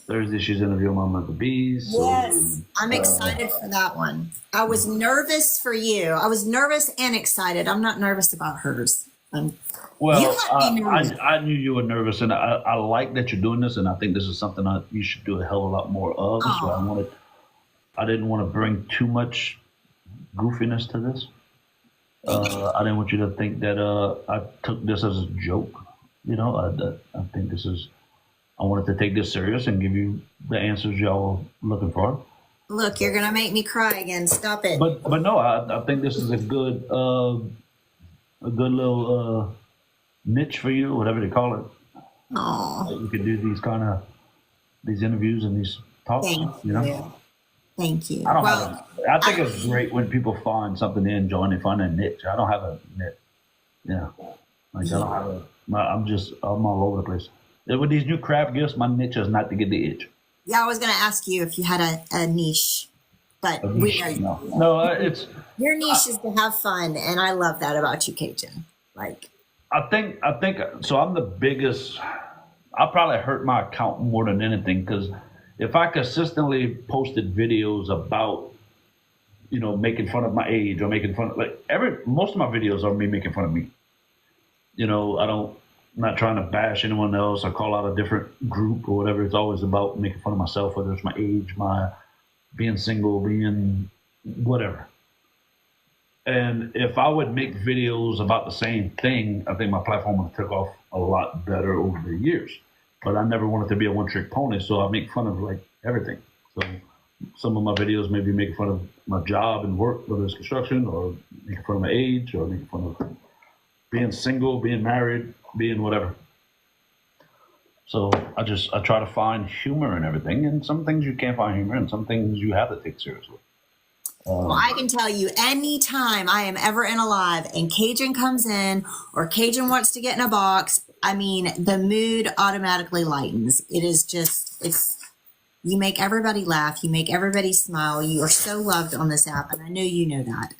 Speaker 2: Thursday, she's interviewing Mommy of the Bees.
Speaker 1: Yes, so, I'm excited for that one. I was nervous for you. I was nervous and excited. I'm not nervous about hers.
Speaker 2: Well, I knew you were nervous, and I like that you're doing this, and I think this is something you should do a hell of a lot more of. So I didn't want to bring too much goofiness to this. I didn't want you to think that I took this as a joke. I think this is. I wanted to take this serious and give you the answers y'all looking for.
Speaker 1: Look, you're gonna make me cry again. Stop it.
Speaker 2: But no, I think this is a good little niche for you, whatever they call it.
Speaker 1: Oh,
Speaker 2: You could do these interviews and these talks.
Speaker 1: thank
Speaker 2: You know,
Speaker 1: you. Thank you.
Speaker 2: I don't
Speaker 1: Well,
Speaker 2: have a. I think it's great when people find something they enjoy and they find a niche. I don't have a niche. Yeah, like I don't have a. I'm all over the place. With these new craft gifts, my niche is not to get the itch.
Speaker 1: yeah, I was gonna ask you if you had a niche, but we know
Speaker 2: No, it's.
Speaker 1: your niche is to have fun, and I love that about you, Cajun. Like,
Speaker 2: I think so. I'm the biggest. I probably hurt my account more than anything because if I consistently posted videos about, making fun of my age or making fun of most of my videos are me making fun of me. I'm not trying to bash anyone else or call out a different group or whatever. It's always about making fun of myself, whether it's my age, my being single, being whatever. And if I would make videos about the same thing, I think my platform would have took off a lot better over the years. But I never wanted to be a one-trick pony, so I make fun of everything. So some of my videos may be making fun of my job and work, whether it's construction, or making fun of my age, or making fun of being single, being married, being whatever. So I try to find humor in everything, and some things you can't find humor in, some things you have to take seriously.
Speaker 1: well, I can tell you, anytime I am ever in a live and Cajun comes in or Cajun wants to get in a box, I mean, the mood automatically lightens. It is just, you make everybody laugh. You make everybody smile. You are so loved on this app. And I know you know that.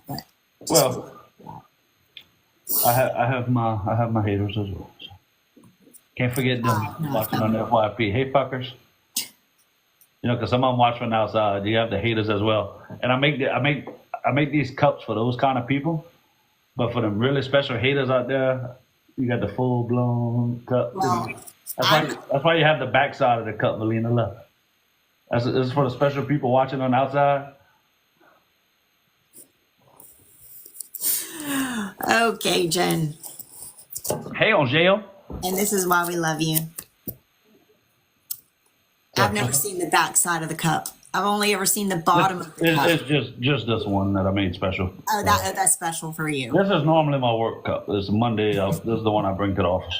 Speaker 1: But
Speaker 2: well, I have my haters as well. So. Can't forget them watching on FYP. Hey, fuckers. Because some of them watch from outside. You have the haters as well. And I make these cups for those kind of people. But for them really special haters out there, you got the full blown cup.
Speaker 1: well,
Speaker 2: That's why you have the backside of the cup, Melina. Look. This is for the special people watching on the outside.
Speaker 1: okay, Jen.
Speaker 2: Hey, Angel.
Speaker 1: And this is why we love you. I've never seen the back side of the cup. I've only ever seen the bottom of the cup.
Speaker 2: It's just this one that I made special.
Speaker 1: Oh, that's special for you.
Speaker 2: This is normally my work cup. This is Monday. This is the one I bring to the office.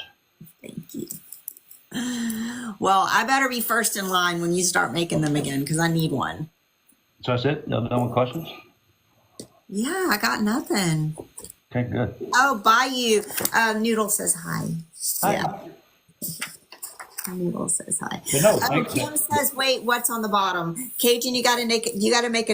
Speaker 1: Thank you. Well, I better be first in line when you start making them again because I need one.
Speaker 2: So that's it? Y'all done with questions?
Speaker 1: Yeah, I got nothing.
Speaker 2: Okay, good.
Speaker 1: Oh, Bayou. Noodle says hi.
Speaker 2: Hi.
Speaker 1: Yeah. Noodle says hi.
Speaker 2: No,
Speaker 1: Kim says, "Wait, what's on the bottom?" Cajun, you got to take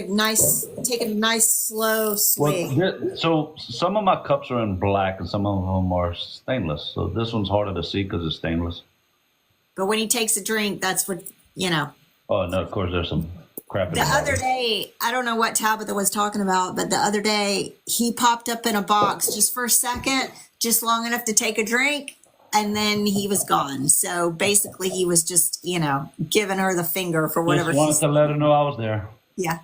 Speaker 1: a nice slow swig.
Speaker 2: Well, so some of my cups are in black and some of them are stainless. So this one's harder to see because it's stainless.
Speaker 1: But when he takes a drink, that's what
Speaker 2: Oh no, of course there's some crap in
Speaker 1: The other day, I don't know what Tabitha was talking about, but the other day he popped up in a box just for a second, just long enough to take a drink, and then he was gone. So basically he was just, giving her the finger for whatever.
Speaker 2: Just wanted to let her know I was there.
Speaker 1: Yeah.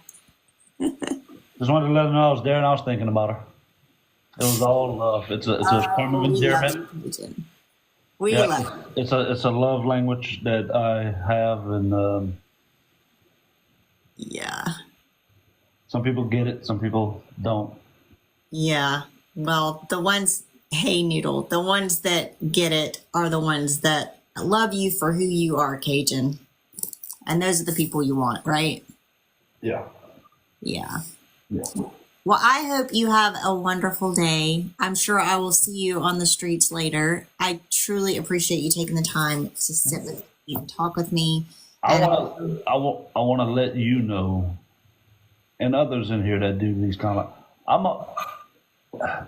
Speaker 2: Just wanted to let her know I was there and I was thinking about her. It was all love. It's a term of endearment.
Speaker 1: We love it.
Speaker 2: It's a love language that I have, and
Speaker 1: yeah.
Speaker 2: Some people get it, some people don't.
Speaker 1: Yeah. Well, hey Noodle, the ones that get it are the ones that love you for who you are, Cajun. And those are the people you want, right?
Speaker 2: Yeah.
Speaker 1: Yeah.
Speaker 2: Yeah.
Speaker 1: Well, I hope you have a wonderful day. I'm sure I will see you on the streets later. I truly appreciate you taking the time to sit with me and talk with me.
Speaker 2: I want to let you know, and others in here that do these kind of.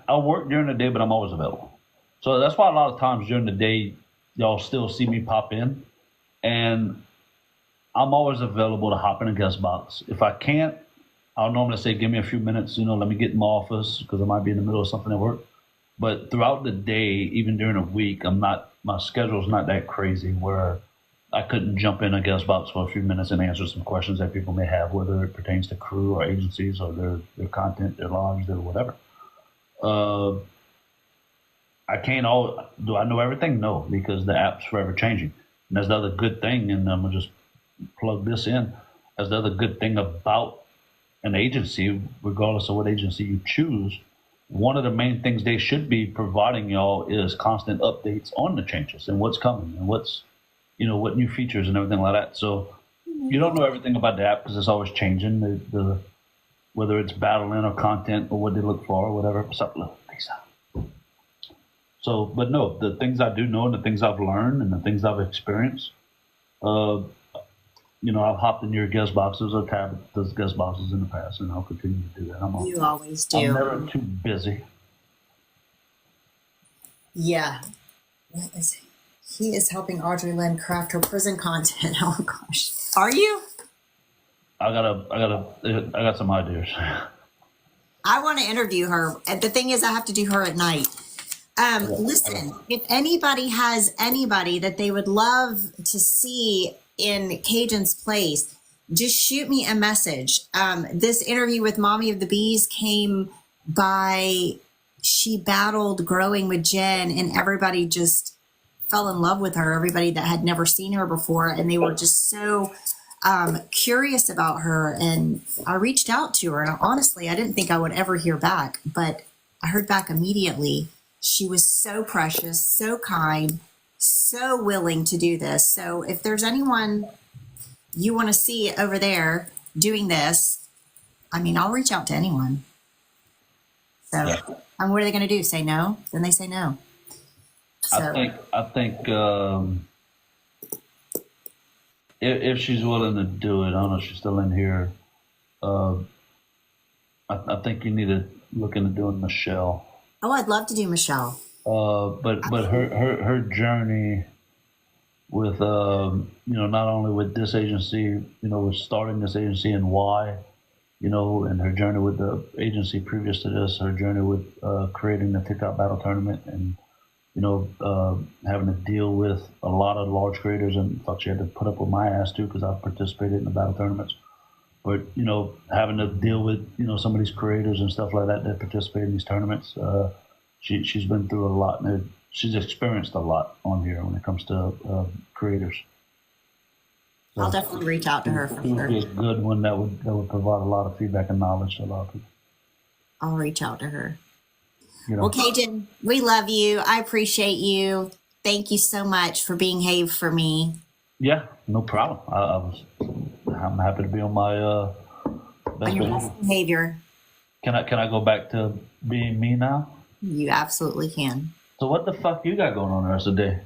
Speaker 2: I work during the day, but I'm always available. So that's why a lot of times during the day, y'all still see me pop in, and I'm always available to hop in a guest box. If I can't, I'll normally say, give me a few minutes, let me get in my office because I might be in the middle of something at work. But throughout the day, even during the week, my schedule's not that crazy where I couldn't jump in a guest box for a few minutes and answer some questions that people may have, whether it pertains to crew or agencies or their content, their lives, their whatever. Do I know everything? No, because the app's forever changing. And that's the other good thing, and I'm going to just plug this in. as the other good thing about an agency, regardless of what agency you choose, one of the main things they should be providing y'all is constant updates on the changes and what's coming and what's, what new features and everything like that. So you don't know everything about the app because it's always changing. The whether it's battling or content or what they look for or whatever. So, but no, the things I do know and the things I've learned and the things I've experienced, I've hopped in your guest boxes or tabbed those guest boxes in the past, and I'll continue to do that.
Speaker 1: You always do.
Speaker 2: I'm never too busy.
Speaker 1: Yeah. What is it? He is helping Audrey Lynn craft her prison content. Oh gosh. Are you?
Speaker 2: I got some ideas.
Speaker 1: I want to interview her. And the thing is, I have to do her at night. Listen, if anybody has anybody that they would love to see in CAJUN's place, just shoot me a message. This interview with Mommy of the Bees came by, she battled growing with Jen, and everybody just fell in love with her, everybody that had never seen her before, and they were just so curious about her. And I reached out to her, and honestly, I didn't think I would ever hear back, but I heard back immediately. She was so precious, so kind, so willing to do this. So if there's anyone you want to see over there doing this, I mean, I'll reach out to anyone. So, and what are they going to do? Say no? Then they say no. So,
Speaker 2: I think if she's willing to do it, I don't know if she's still in here. I think you need to look into doing Michelle.
Speaker 1: Oh, I'd love to do Michelle.
Speaker 2: But her journey with not only with this agency, with starting this agency and why, and her journey with the agency previous to this, her journey with creating the TikTok battle tournament, and having to deal with a lot of large creators, and fuck, she had to put up with my ass too because I've participated in the battle tournaments. But having to deal with some of these creators and stuff like that participate in these tournaments, she's been through a lot, and she's experienced a lot on here when it comes to creators. So
Speaker 1: I'll definitely reach out to her for
Speaker 2: she would
Speaker 1: sure.
Speaker 2: be a good one that would provide a lot of feedback and knowledge to a lot of people.
Speaker 1: I'll reach out to her. Well, CAJUN, we love you. I appreciate you. Thank you so much for being Have for me.
Speaker 2: Yeah, no problem. I'm happy to be on my
Speaker 1: best behavior.
Speaker 2: Can I go back to being me now?
Speaker 1: You absolutely can.
Speaker 2: So what the fuck you got going on the rest of the day?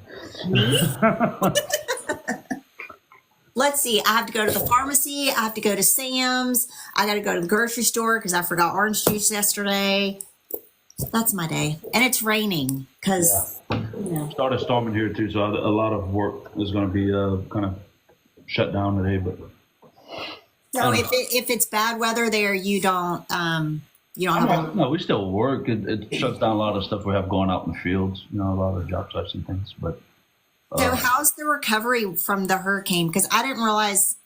Speaker 1: Let's see. I have to go to the pharmacy. I have to go to Sam's. I got to go to the grocery store because I forgot orange juice yesterday. That's my day. And it's raining because
Speaker 2: started storming here too, so a lot of work is going to be kind of shut down today. But
Speaker 1: so if it's bad weather there, you don't have
Speaker 2: no, we still work. It shuts down a lot of stuff we have going out in the fields, a lot of job sites and things. But
Speaker 1: so how's the recovery from the hurricane? Because I didn't realize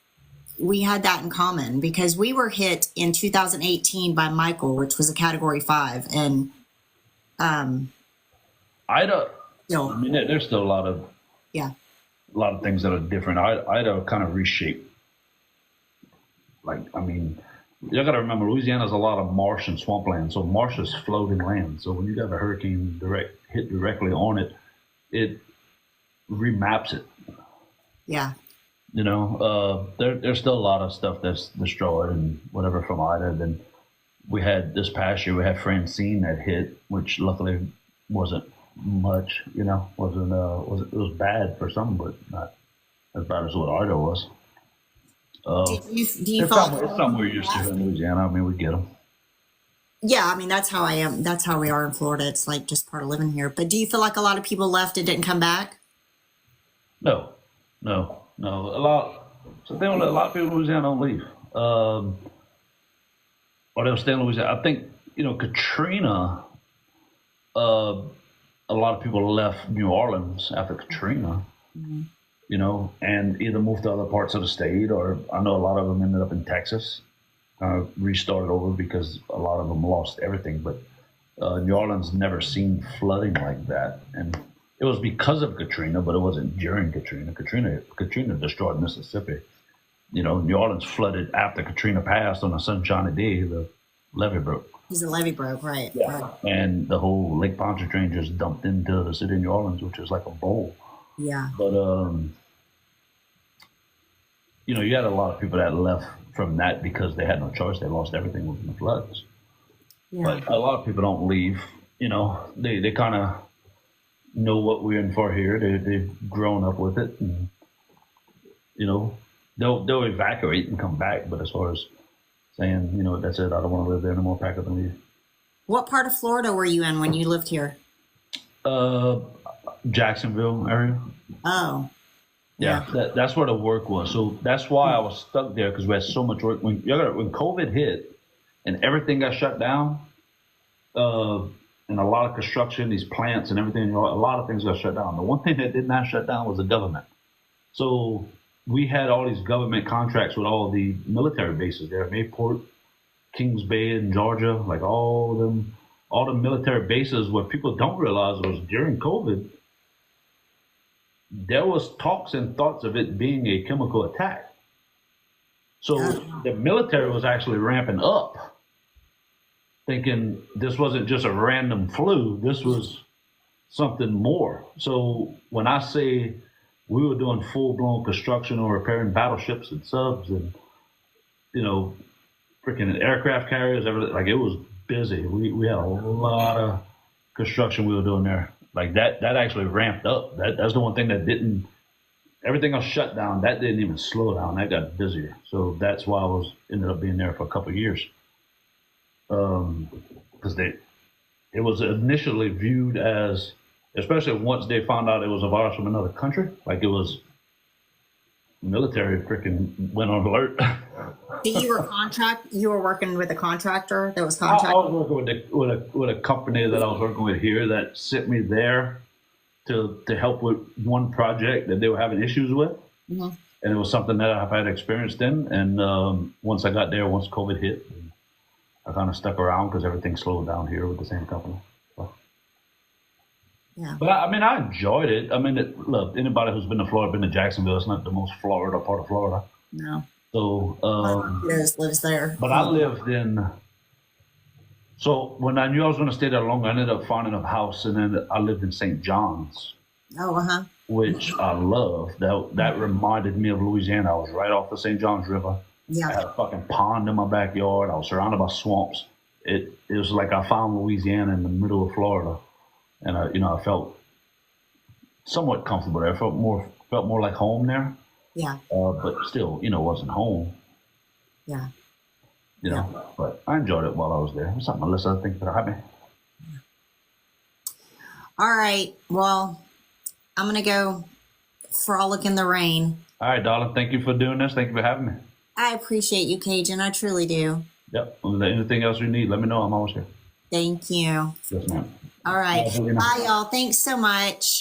Speaker 1: we had that in common, because we were hit in 2018 by Michael, which was a Category 5, and
Speaker 2: Ida. I mean, there's still a lot of things that are different. Ida kind of reshaped. You got to remember, Louisiana's a lot of marsh and swampland, so marsh is floating land. So when you got a hurricane hit directly on it, it remaps it.
Speaker 1: Yeah.
Speaker 2: There's still a lot of stuff that's destroyed and whatever from Ida. Then we had this past year, we had Francine that hit, which luckily wasn't much. It was bad for some, but not as bad as what Ida was.
Speaker 1: Do you
Speaker 2: it's something we're used to in Louisiana. I mean, we get them.
Speaker 1: Yeah, I mean, that's how I am. That's how we are in Florida. It's like just part of living here. But do you feel like a lot of people left and didn't come back?
Speaker 2: No. A lot of people in Louisiana don't leave. Or they'll stay in Louisiana. I think, Katrina, a lot of people left New Orleans after Katrina. Mm-hmm. And either moved to other parts of the state, or I know a lot of them ended up in Texas, restarted over because a lot of them lost everything. But New Orleans never seen flooding like that. And it was because of Katrina, but it wasn't during Katrina. Katrina destroyed Mississippi. New Orleans flooded after Katrina passed on a sunshiny day. The levee broke.
Speaker 1: Because the levee broke, right?
Speaker 2: Yeah.
Speaker 1: Right.
Speaker 2: And the whole Lake Pontchartrain just dumped into the city of New Orleans, which is like a bowl.
Speaker 1: Yeah.
Speaker 2: But, you had a lot of people that left from that because they had no choice. They lost everything within the floods.
Speaker 1: Yeah.
Speaker 2: But a lot of people don't leave. They kind of know what we're in for here. They've grown up with it. And, they'll evacuate and come back. But as far as saying, that's it, I don't want to live there anymore, pack up and leave.
Speaker 1: What part of Florida were you in when you lived here?
Speaker 2: Jacksonville area.
Speaker 1: Oh.
Speaker 2: Yeah, that's where the work was. So that's why I was stuck there, because we had so much work. When COVID hit and everything got shut down, and a lot of construction, these plants and everything, a lot of things got shut down. The one thing that did not shut down was the government. So we had all these government contracts with all the military bases there, Mayport, Kings Bay in Georgia, like all the military bases. What people don't realize was during COVID, there was talks and thoughts of it being a chemical attack. So the military was actually ramping up, thinking this wasn't just a random flu, this was something more. So when I say we were doing full-blown construction or repairing battleships and subs and, freaking aircraft carriers, everything, like, it was busy. We had a lot of construction we were doing there. Like that actually ramped up. That's the one thing that didn't, everything else shut down. That didn't even slow down. That got busier. So that's why I ended up being there for a couple of years. Because it was initially viewed as, especially once they found out it was a virus from another country, like it was military freaking went on alert.
Speaker 1: So you were working with a contractor that was
Speaker 2: I
Speaker 1: contracted?
Speaker 2: was working with a company that I was working with here that sent me there to help with one project that they were having issues with.
Speaker 1: Mm-hmm.
Speaker 2: And it was something that I've had experienced in. And once I got there, once COVID hit, I kind of stuck around because everything slowed down here with the same company. So.
Speaker 1: Yeah.
Speaker 2: But I enjoyed it. Look, anybody who's been to Florida, been to Jacksonville, it's not the most Florida part of Florida.
Speaker 1: No.
Speaker 2: So,
Speaker 1: lives there.
Speaker 2: But I lived in. So when I knew I was going to stay there longer, I ended up finding a house, and then I lived in St. John's.
Speaker 1: Oh,
Speaker 2: Which I love. That reminded me of Louisiana. I was right off the St. Johns River.
Speaker 1: Yeah.
Speaker 2: I had a fucking pond in my backyard. I was surrounded by swamps. It was like I found Louisiana in the middle of Florida, and I felt somewhat comfortable there. I felt more like home there.
Speaker 1: Yeah.
Speaker 2: But still, it wasn't home.
Speaker 1: Yeah.
Speaker 2: But I enjoyed it while I was there. What's up, Melissa? Thank you for having me.
Speaker 1: All right. Well, I'm going to go frolic in the rain.
Speaker 2: All right, darling. Thank you for doing this. Thank you for having me.
Speaker 1: I appreciate you, Cajun. I truly do.
Speaker 2: Yep. Anything else you need, let me know. I'm always here.
Speaker 1: Thank you.
Speaker 2: Yes, ma'am.
Speaker 1: All right. Bye, y'all. Thanks so much.